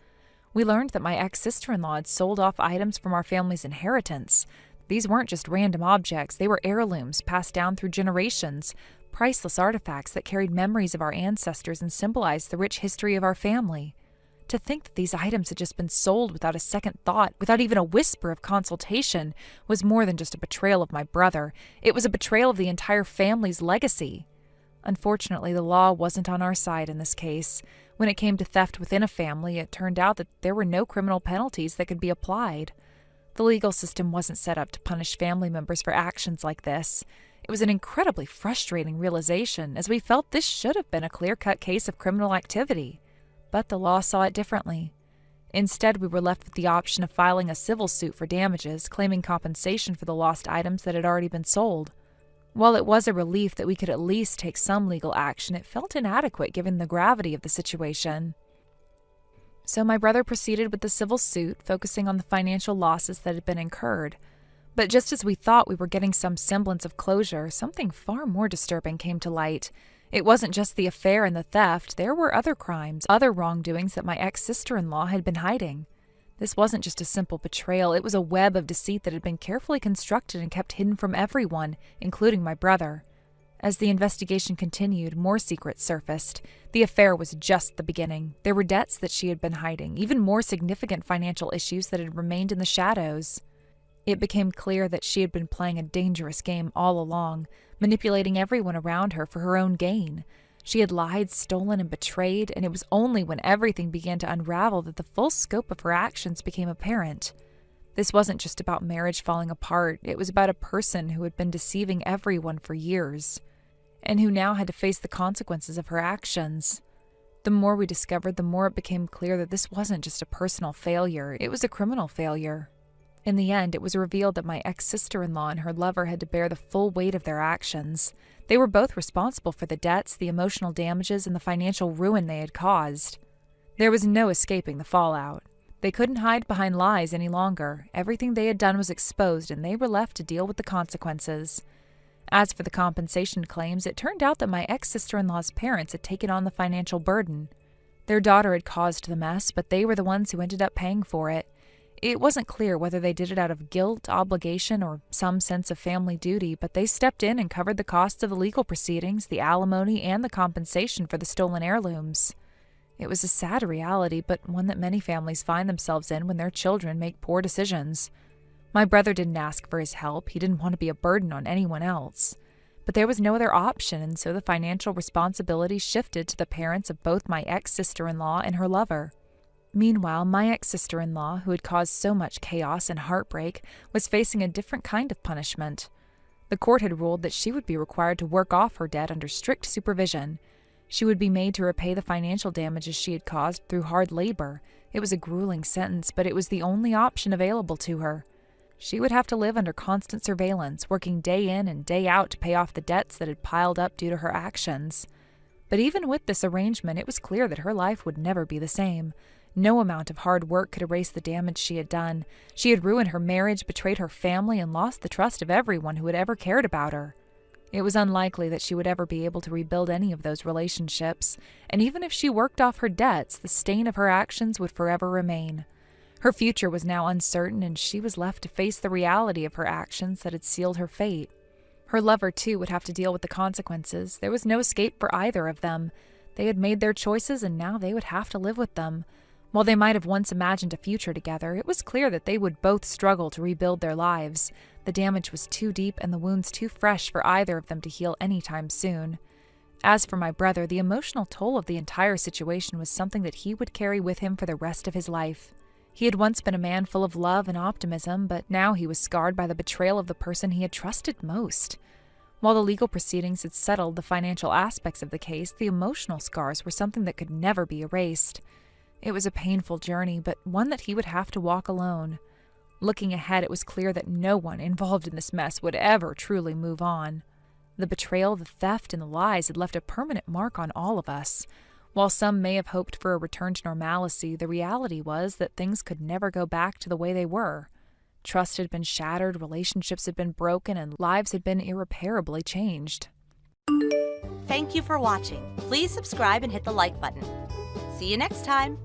We learned that my ex-sister-in-law had sold off items from our family's inheritance. These weren't just random objects, they were heirlooms passed down through generations, priceless artifacts that carried memories of our ancestors and symbolized the rich history of our family. To think that these items had just been sold without a second thought, without even a whisper of consultation, was more than just a betrayal of my brother. It was a betrayal of the entire family's legacy. Unfortunately, the law wasn't on our side in this case. When it came to theft within a family, it turned out that there were no criminal penalties that could be applied. The legal system wasn't set up to punish family members for actions like this. It was an incredibly frustrating realization, as we felt this should have been a clear-cut case of criminal activity. But the law saw it differently. Instead, we were left with the option of filing a civil suit for damages, claiming compensation for the lost items that had already been sold. While it was a relief that we could at least take some legal action, it felt inadequate given the gravity of the situation. So my brother proceeded with the civil suit, focusing on the financial losses that had been incurred. But just as we thought we were getting some semblance of closure, something far more disturbing came to light. It wasn't just the affair and the theft. There were other crimes, other wrongdoings that my ex-sister-in-law had been hiding. This wasn't just a simple betrayal. It was a web of deceit that had been carefully constructed and kept hidden from everyone, including my brother. As the investigation continued, more secrets surfaced. The affair was just the beginning. There were debts that she had been hiding, even more significant financial issues that had remained in the shadows. It became clear that she had been playing a dangerous game all along, manipulating everyone around her for her own gain. She had lied, stolen, and betrayed, and it was only when everything began to unravel that the full scope of her actions became apparent. This wasn't just about marriage falling apart. It was about a person who had been deceiving everyone for years, and who now had to face the consequences of her actions. The more we discovered, the more it became clear that this wasn't just a personal failure, it was a criminal failure. In the end, it was revealed that my ex-sister-in-law and her lover had to bear the full weight of their actions. They were both responsible for the debts, the emotional damages, and the financial ruin they had caused. There was no escaping the fallout. They couldn't hide behind lies any longer. Everything they had done was exposed, and they were left to deal with the consequences. As for the compensation claims, it turned out that my ex-sister-in-law's parents had taken on the financial burden. Their daughter had caused the mess, but they were the ones who ended up paying for it. It wasn't clear whether they did it out of guilt, obligation, or some sense of family duty, but they stepped in and covered the costs of the legal proceedings, the alimony, and the compensation for the stolen heirlooms. It was a sad reality, but one that many families find themselves in when their children make poor decisions. My brother didn't ask for his help. He didn't want to be a burden on anyone else. But there was no other option, and so the financial responsibility shifted to the parents of both my ex-sister-in-law and her lover. Meanwhile, my ex-sister-in-law, who had caused so much chaos and heartbreak, was facing a different kind of punishment. The court had ruled that she would be required to work off her debt under strict supervision. She would be made to repay the financial damages she had caused through hard labor. It was a grueling sentence, but it was the only option available to her. She would have to live under constant surveillance, working day in and day out to pay off the debts that had piled up due to her actions. But even with this arrangement, it was clear that her life would never be the same. No amount of hard work could erase the damage she had done. She had ruined her marriage, betrayed her family, and lost the trust of everyone who had ever cared about her. It was unlikely that she would ever be able to rebuild any of those relationships, and even if she worked off her debts, the stain of her actions would forever remain. Her future was now uncertain, and she was left to face the reality of her actions that had sealed her fate. Her lover, too, would have to deal with the consequences. There was no escape for either of them. They had made their choices, and now they would have to live with them. While they might have once imagined a future together, it was clear that they would both struggle to rebuild their lives. The damage was too deep and the wounds too fresh for either of them to heal anytime soon. As for my brother, the emotional toll of the entire situation was something that he would carry with him for the rest of his life. He had once been a man full of love and optimism, but now he was scarred by the betrayal of the person he had trusted most. While the legal proceedings had settled the financial aspects of the case, the emotional scars were something that could never be erased. It was a painful journey, but one that he would have to walk alone. Looking ahead, it was clear that no one involved in this mess would ever truly move on. The betrayal, the theft, and the lies had left a permanent mark on all of us. While some may have hoped for a return to normalcy, the reality was that things could never go back to the way they were. Trust had been shattered, relationships had been broken, and lives had been irreparably changed. Thank you for watching. Please subscribe and hit the like button. See you next time.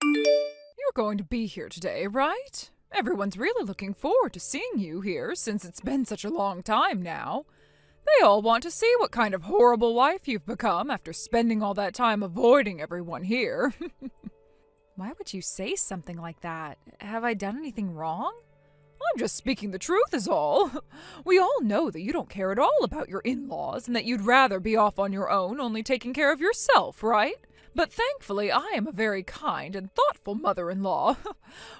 You're going to be here today, right? Everyone's really looking forward to seeing you here since it's been such a long time now. They all want to see what kind of horrible wife you've become after spending all that time avoiding everyone here. Why would you say something like that? Have I done anything wrong? I'm just speaking the truth is all. We all know that you don't care at all about your in-laws and that you'd rather be off on your own, only taking care of yourself, right? But thankfully, I am a very kind and thoughtful mother-in-law,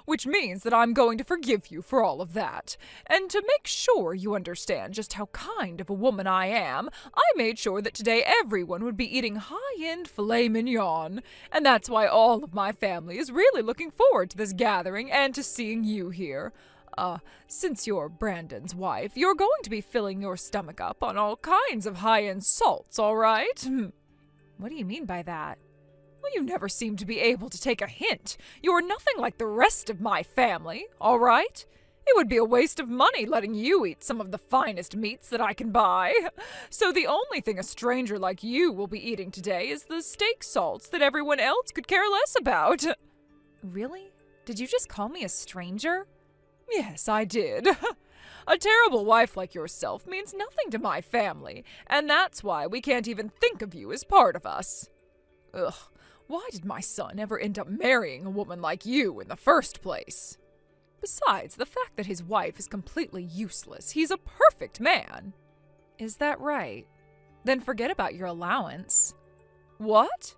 which means that I'm going to forgive you for all of that. And to make sure you understand just how kind of a woman I am, I made sure that today everyone would be eating high-end filet mignon. And that's why all of my family is really looking forward to this gathering and to seeing you here. Since you're Brandon's wife, you're going to be filling your stomach up on all kinds of high-end salts, all right? What do you mean by that? Well, you never seem to be able to take a hint. You're nothing like the rest of my family, all right? It would be a waste of money letting you eat some of the finest meats that I can buy. So the only thing a stranger like you will be eating today is the steak salts that everyone else could care less about. Really? Did you just call me a stranger? Yes, I did. A terrible wife like yourself means nothing to my family, and that's why we can't even think of you as part of us. Ugh, why did my son ever end up marrying a woman like you in the first place? Besides, the fact that his wife is completely useless, he's a perfect man. Is that right? Then forget about your allowance. What?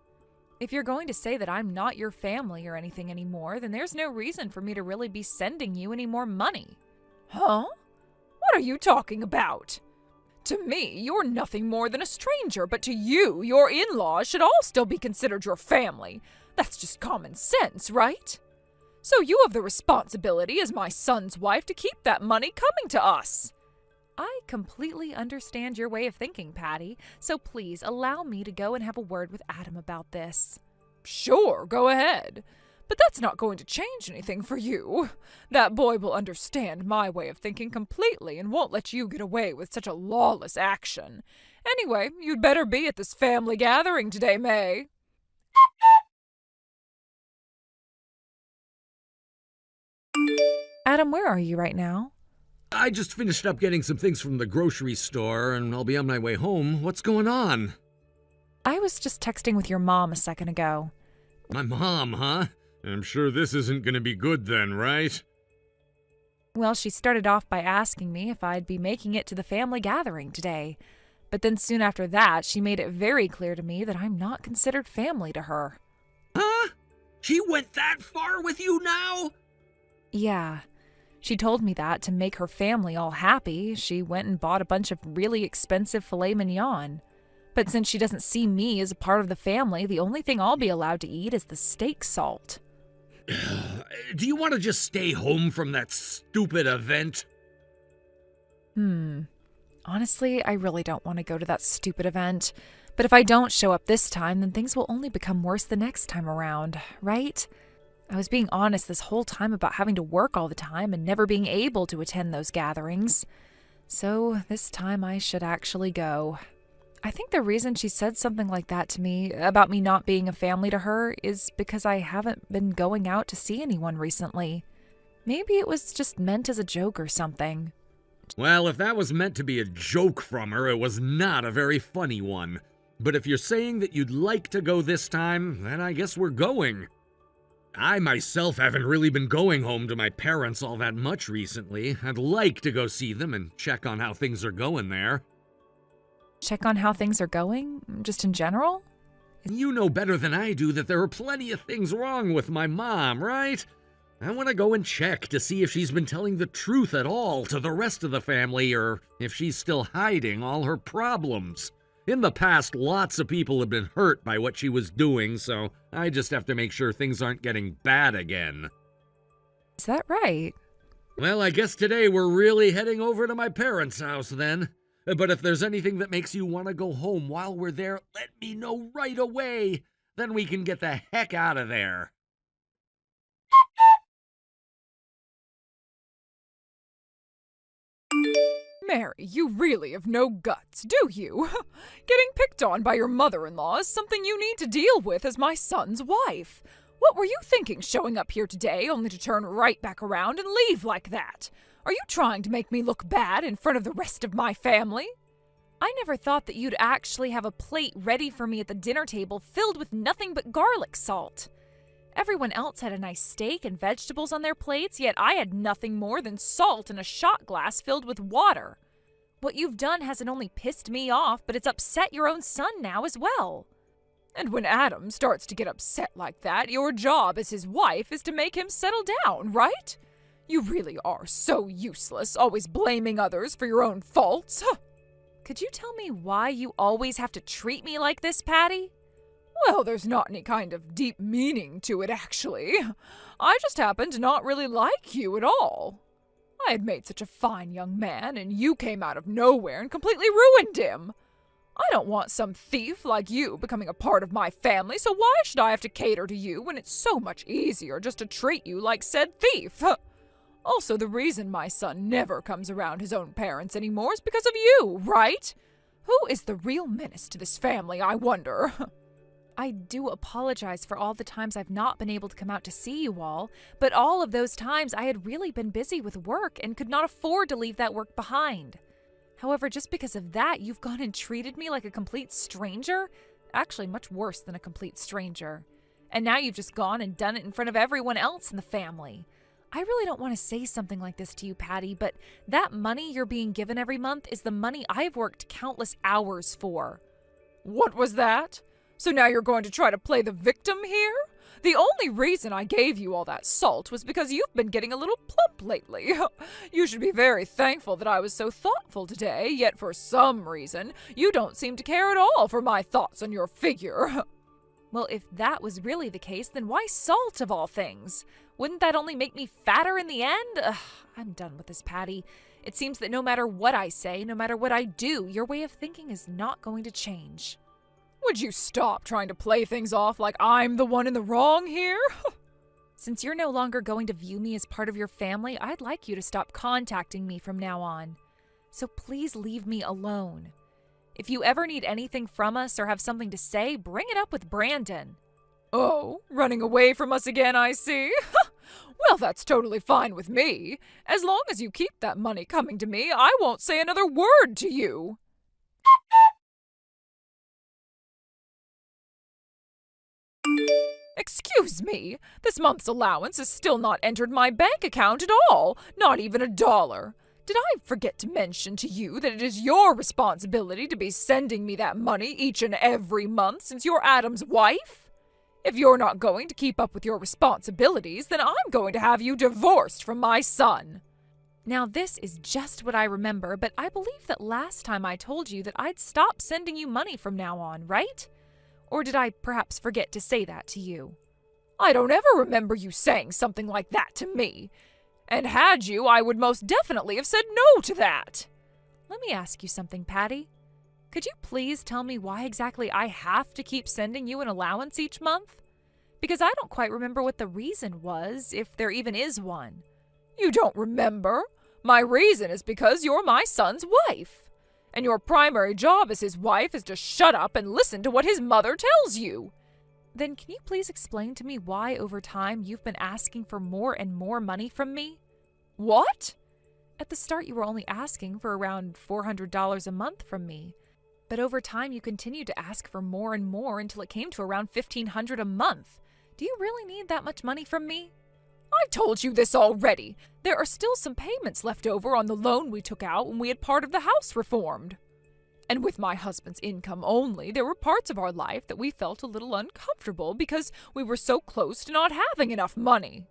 If you're going to say that I'm not your family or anything anymore, then there's no reason for me to really be sending you any more money. Huh? What are you talking about? To me, you're nothing more than a stranger, but to you, your in-laws should all still be considered your family. That's just common sense, right? So you have the responsibility as my son's wife to keep that money coming to us. I completely understand your way of thinking, Patty, so please allow me to go and have a word with Adam about this. Sure, go ahead. But that's not going to change anything for you. That boy will understand my way of thinking completely and won't let you get away with such a lawless action. Anyway, you'd better be at this family gathering today, May. Adam, where are you right now? I just finished up getting some things from the grocery store, and I'll be on my way home. What's going on? I was just texting with your mom a second ago. My mom, huh? I'm sure this isn't going to be good then, right? Well, she started off by asking me if I'd be making it to the family gathering today. But then soon after that, she made it very clear to me that I'm not considered family to her. Huh? She went that far with you now? Yeah. She told me that to make her family all happy, she went and bought a bunch of really expensive filet mignon. But since she doesn't see me as a part of the family, the only thing I'll be allowed to eat is the steak salt. Do you want to just stay home from that stupid event? Honestly, I really don't want to go to that stupid event. But if I don't show up this time, then things will only become worse the next time around, right? I was being honest this whole time about having to work all the time and never being able to attend those gatherings. So this time I should actually go. I think the reason she said something like that to me, about me not being a family to her, is because I haven't been going out to see anyone recently. Maybe it was just meant as a joke or something. Well, if that was meant to be a joke from her, it was not a very funny one. But if you're saying that you'd like to go this time, then I guess we're going. I myself haven't really been going home to my parents all that much recently. I'd like to go see them and check on how things are going there. Check on how things are going? Just in general? You know better than I do that there are plenty of things wrong with my mom, right? I want to go and check to see if she's been telling the truth at all to the rest of the family, or if she's still hiding all her problems. In the past, lots of people have been hurt by what she was doing, so I just have to make sure things aren't getting bad again. Is that right? Well, I guess today we're really heading over to my parents' house then. But if there's anything that makes you want to go home while we're there, let me know right away. Then we can get the heck out of there. Mary, you really have no guts, do you? Getting picked on by your mother-in-law is something you need to deal with as my son's wife. What were you thinking showing up here today only to turn right back around and leave like that? Are you trying to make me look bad in front of the rest of my family? I never thought that you'd actually have a plate ready for me at the dinner table filled with nothing but garlic salt. Everyone else had a nice steak and vegetables on their plates, yet I had nothing more than salt in a shot glass filled with water. What you've done hasn't only pissed me off, but it's upset your own son now as well. And when Adam starts to get upset like that, your job as his wife is to make him settle down, right? You really are so useless, always blaming others for your own faults. Could you tell me why you always have to treat me like this, Patty? Well, there's not any kind of deep meaning to it, actually. I just happen to not really like you at all. I had made such a fine young man, and you came out of nowhere and completely ruined him. I don't want some thief like you becoming a part of my family, so why should I have to cater to you when it's so much easier just to treat you like said thief? Also, the reason my son never comes around his own parents anymore is because of you, right? Who is the real menace to this family, I wonder? I do apologize for all the times I've not been able to come out to see you all, but all of those times I had really been busy with work and could not afford to leave that work behind. However, just because of that, you've gone and treated me like a complete stranger? Actually, much worse than a complete stranger. And now you've just gone and done it in front of everyone else in the family. I really don't want to say something like this to you, Patty, but that money you're being given every month is the money I've worked countless hours for. What was that? So now you're going to try to play the victim here? The only reason I gave you all that salt was because you've been getting a little plump lately. You should be very thankful that I was so thoughtful today, yet for some reason, you don't seem to care at all for my thoughts on your figure. Well, if that was really the case, then why salt of all things? Wouldn't that only make me fatter in the end? I'm done with this, Patty. It seems that no matter what I say, no matter what I do, your way of thinking is not going to change. Would you stop trying to play things off like I'm the one in the wrong here? Since you're no longer going to view me as part of your family, I'd like you to stop contacting me from now on. So please leave me alone. If you ever need anything from us or have something to say, bring it up with Brandon. Oh, running away from us again, I see. Well, that's totally fine with me. As long as you keep that money coming to me, I won't say another word to you. Excuse me, this month's allowance has still not entered my bank account at all, not even $1. Did I forget to mention to you that it is your responsibility to be sending me that money each and every month since you're Adam's wife? If you're not going to keep up with your responsibilities, then I'm going to have you divorced from my son. Now, this is just what I remember, but I believe that last time I told you that I'd stop sending you money from now on, right? Or did I perhaps forget to say that to you? I don't ever remember you saying something like that to me. And had you, I would most definitely have said no to that. Let me ask you something, Patty. Could you please tell me why exactly I have to keep sending you an allowance each month? Because I don't quite remember what the reason was, if there even is one. You don't remember? My reason is because you're my son's wife. And your primary job as his wife is to shut up and listen to what his mother tells you. Then can you please explain to me why over time you've been asking for more and more money from me? What? At the start you were only asking for around $400 a month from me. But over time you continued to ask for more and more until it came to around $1,500 a month. Do you really need that much money from me? I told you this already. There are still some payments left over on the loan we took out when we had part of the house reformed. And with my husband's income only, there were parts of our life that we felt a little uncomfortable because we were so close to not having enough money.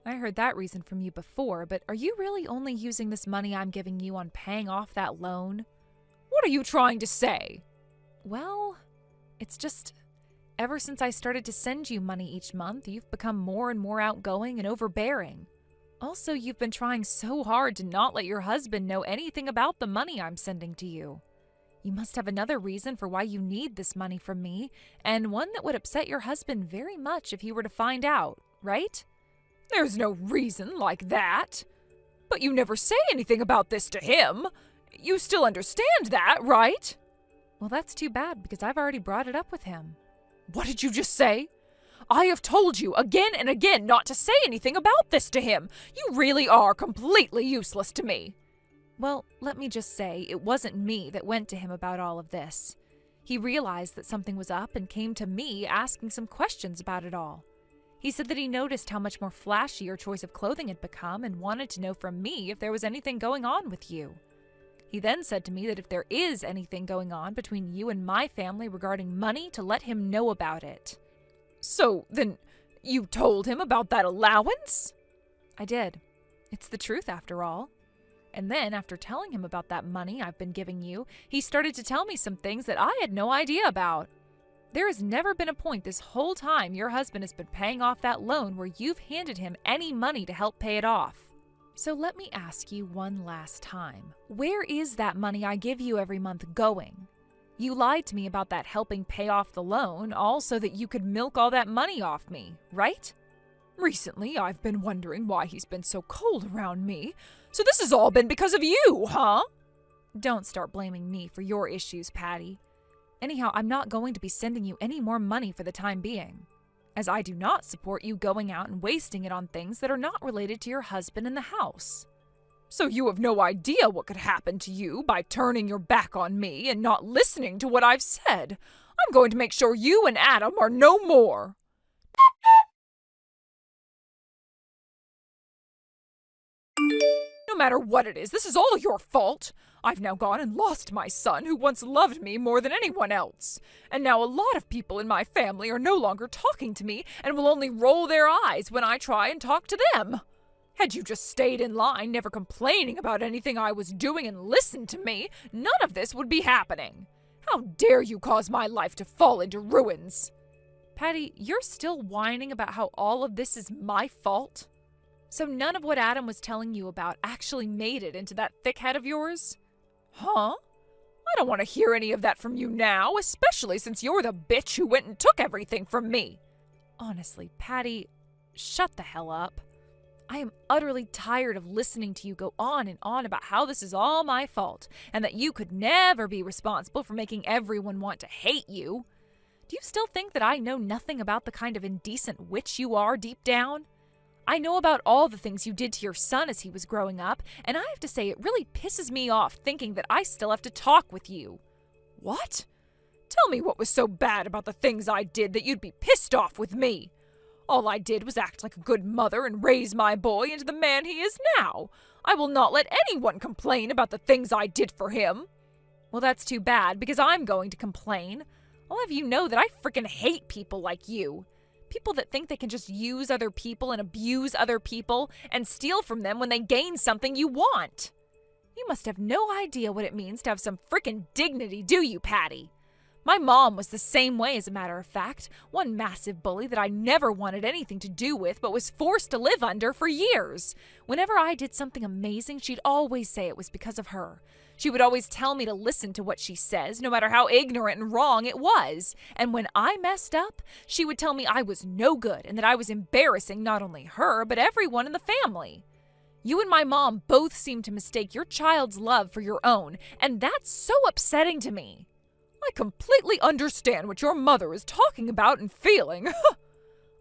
I heard that reason from you before, but are you really only using this money I'm giving you on paying off that loan? What are you trying to say? Well, it's just, ever since I started to send you money each month, you've become more and more outgoing and overbearing. Also, you've been trying so hard to not let your husband know anything about the money I'm sending to you. You must have another reason for why you need this money from me, and one that would upset your husband very much if he were to find out, right? There's no reason like that. But you never say anything about this to him. You still understand that, right? Well, that's too bad because I've already brought it up with him. What did you just say? I have told you again and again not to say anything about this to him. You really are completely useless to me. Well, let me just say, it wasn't me that went to him about all of this. He realized that something was up and came to me asking some questions about it all. He said that he noticed how much more flashy your choice of clothing had become and wanted to know from me if there was anything going on with you. He then said to me that if there is anything going on between you and my family regarding money, to let him know about it. So, then, you told him about that allowance? I did. It's the truth, after all. And then, after telling him about that money I've been giving you, he started to tell me some things that I had no idea about. There has never been a point this whole time your husband has been paying off that loan where you've handed him any money to help pay it off. So let me ask you one last time. Where is that money I give you every month going? You lied to me about that helping pay off the loan, all so that you could milk all that money off me, right? Recently, I've been wondering why he's been so cold around me. So this has all been because of you, huh? Don't start blaming me for your issues, Patty. Anyhow, I'm not going to be sending you any more money for the time being, as I do not support you going out and wasting it on things that are not related to your husband in the house. So you have no idea what could happen to you by turning your back on me and not listening to what I've said. I'm going to make sure you and Adam are no more. No matter what it is, this is all your fault. I've now gone and lost my son, who once loved me more than anyone else. And now a lot of people in my family are no longer talking to me and will only roll their eyes when I try and talk to them. Had you just stayed in line, never complaining about anything I was doing and listened to me, none of this would be happening. How dare you cause my life to fall into ruins? Patty, you're still whining about how all of this is my fault? So none of what Adam was telling you about actually made it into that thick head of yours? Huh? I don't want to hear any of that from you now, especially since you're the bitch who went and took everything from me. Honestly, Patty, shut the hell up. I am utterly tired of listening to you go on and on about how this is all my fault, and that you could never be responsible for making everyone want to hate you. Do you still think that I know nothing about the kind of indecent witch you are deep down? I know about all the things you did to your son as he was growing up, and I have to say it really pisses me off thinking that I still have to talk with you. What? Tell me what was so bad about the things I did that you'd be pissed off with me. All I did was act like a good mother and raise my boy into the man he is now. I will not let anyone complain about the things I did for him. Well, that's too bad, because I'm going to complain. I'll have you know that I frickin' hate people like you. People that think they can just use other people and abuse other people and steal from them when they gain something you want. You must have no idea what it means to have some frickin' dignity, do you, Patty? My mom was the same way, as a matter of fact. One massive bully that I never wanted anything to do with but was forced to live under for years. Whenever I did something amazing, she'd always say it was because of her. She would always tell me to listen to what she says, no matter how ignorant and wrong it was. And when I messed up, she would tell me I was no good and that I was embarrassing not only her, but everyone in the family. You and my mom both seem to mistake your child's love for your own, and that's so upsetting to me. I completely understand what your mother is talking about and feeling.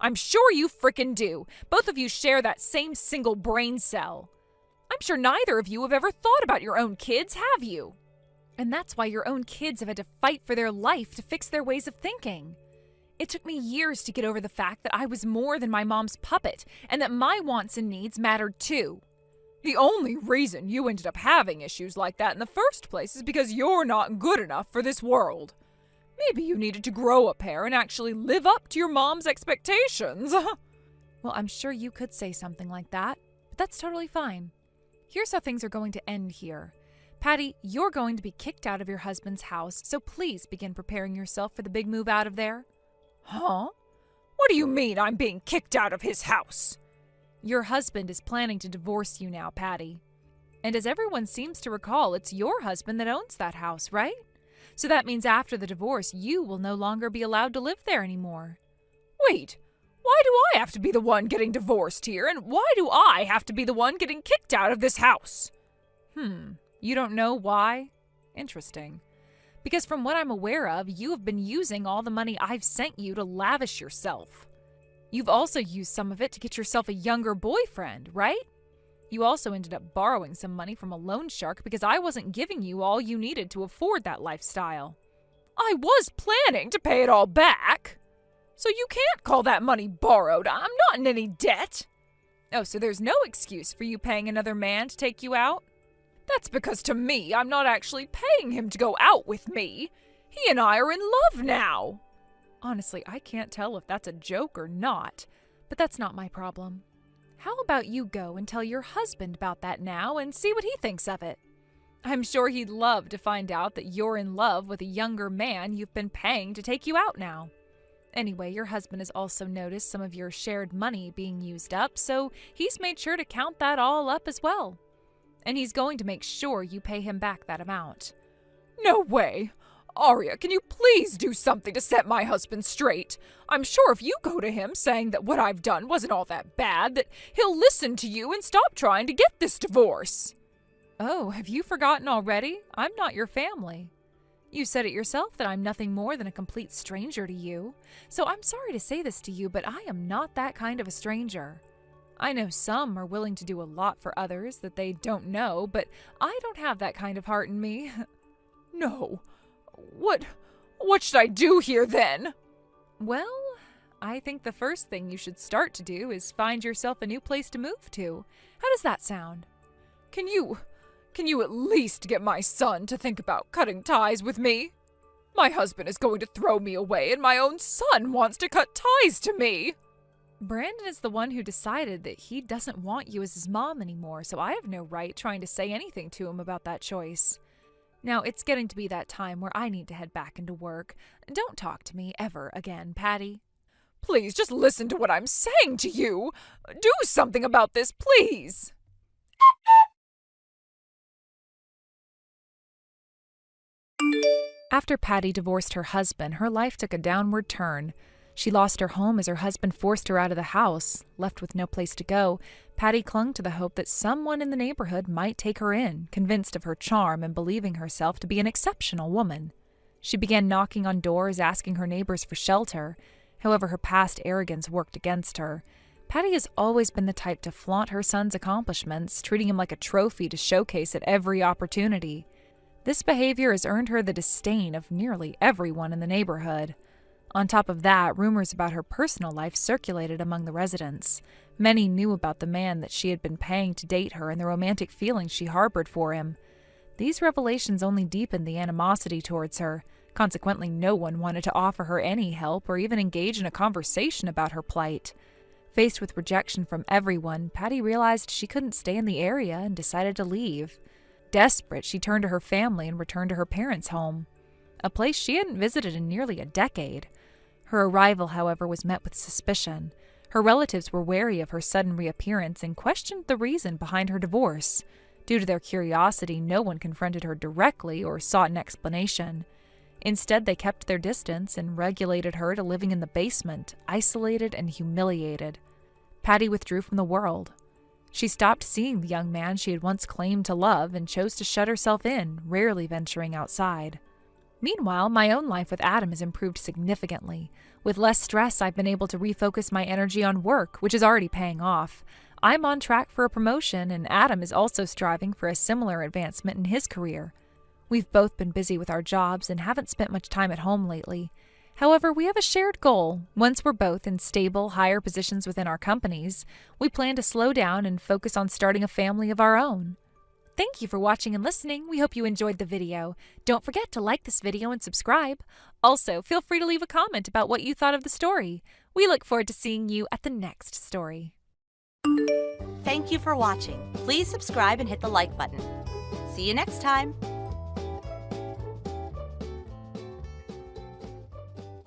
I'm sure you frickin' do. Both of you share that same single brain cell. I'm sure neither of you have ever thought about your own kids, have you? And that's why your own kids have had to fight for their life to fix their ways of thinking. It took me years to get over the fact that I was more than my mom's puppet, and that my wants and needs mattered too. The only reason you ended up having issues like that in the first place is because you're not good enough for this world. Maybe you needed to grow a pair and actually live up to your mom's expectations. Well, I'm sure you could say something like that, but that's totally fine. Here's how things are going to end here. Patty, you're going to be kicked out of your husband's house, so please begin preparing yourself for the big move out of there. Huh? What do you mean I'm being kicked out of his house? Your husband is planning to divorce you now, Patty. And as everyone seems to recall, it's your husband that owns that house, right? So that means after the divorce, you will no longer be allowed to live there anymore. Wait, why do I have to be the one getting divorced here, and why do I have to be the one getting kicked out of this house? You don't know why? Interesting. Because from what I'm aware of, you have been using all the money I've sent you to lavish yourself. You've also used some of it to get yourself a younger boyfriend, right? You also ended up borrowing some money from a loan shark because I wasn't giving you all you needed to afford that lifestyle. I was planning to pay it all back. So you can't call that money borrowed. I'm not in any debt. Oh, so there's no excuse for you paying another man to take you out? That's because to me, I'm not actually paying him to go out with me. He and I are in love now. Honestly, I can't tell if that's a joke or not, but that's not my problem. How about you go and tell your husband about that now and see what he thinks of it? I'm sure he'd love to find out that you're in love with a younger man you've been paying to take you out now. Anyway, your husband has also noticed some of your shared money being used up, so he's made sure to count that all up as well. And he's going to make sure you pay him back that amount. No way! Arya, can you please do something to set my husband straight? I'm sure if you go to him saying that what I've done wasn't all that bad, that he'll listen to you and stop trying to get this divorce. Oh, have you forgotten already? I'm not your family. You said it yourself that I'm nothing more than a complete stranger to you. So I'm sorry to say this to you, but I am not that kind of a stranger. I know some are willing to do a lot for others that they don't know, but I don't have that kind of heart in me. No. What should I do here then? Well, I think the first thing you should start to do is find yourself a new place to move to. How does that sound? Can you at least get my son to think about cutting ties with me? My husband is going to throw me away, and my own son wants to cut ties to me. Brandon is the one who decided that he doesn't want you as his mom anymore, so I have no right trying to say anything to him about that choice. Now, it's getting to be that time where I need to head back into work. Don't talk to me ever again, Patty. Please, just listen to what I'm saying to you. Do something about this, please. After Patty divorced her husband, her life took a downward turn. She lost her home as her husband forced her out of the house. Left with no place to go, Patty clung to the hope that someone in the neighborhood might take her in, convinced of her charm and believing herself to be an exceptional woman. She began knocking on doors, asking her neighbors for shelter. However, her past arrogance worked against her. Patty has always been the type to flaunt her son's accomplishments, treating him like a trophy to showcase at every opportunity. This behavior has earned her the disdain of nearly everyone in the neighborhood. On top of that, rumors about her personal life circulated among the residents. Many knew about the man that she had been paying to date her and the romantic feelings she harbored for him. These revelations only deepened the animosity towards her, Consequently, no one wanted to offer her any help or even engage in a conversation about her plight. Faced with rejection from everyone, Patty realized she couldn't stay in the area and decided to leave. Desperate, she turned to her family and returned to her parents' home, a place she hadn't visited in nearly a decade. Her arrival, however, was met with suspicion. Her relatives were wary of her sudden reappearance and questioned the reason behind her divorce. Due to their curiosity, no one confronted her directly or sought an explanation. Instead, they kept their distance and regulated her to living in the basement, isolated and humiliated. Patty withdrew from the world. She stopped seeing the young man she had once claimed to love and chose to shut herself in, rarely venturing outside. Meanwhile, my own life with Adam has improved significantly. With less stress, I've been able to refocus my energy on work, which is already paying off. I'm on track for a promotion, and Adam is also striving for a similar advancement in his career. We've both been busy with our jobs and haven't spent much time at home lately. However, we have a shared goal. Once we're both in stable, higher positions within our companies, we plan to slow down and focus on starting a family of our own. Thank you for watching and listening. We hope you enjoyed the video. Don't forget to like this video and subscribe. Also, feel free to leave a comment about what you thought of the story. We look forward to seeing you at the next story. Thank you for watching. Please subscribe and hit the like button. See you next time.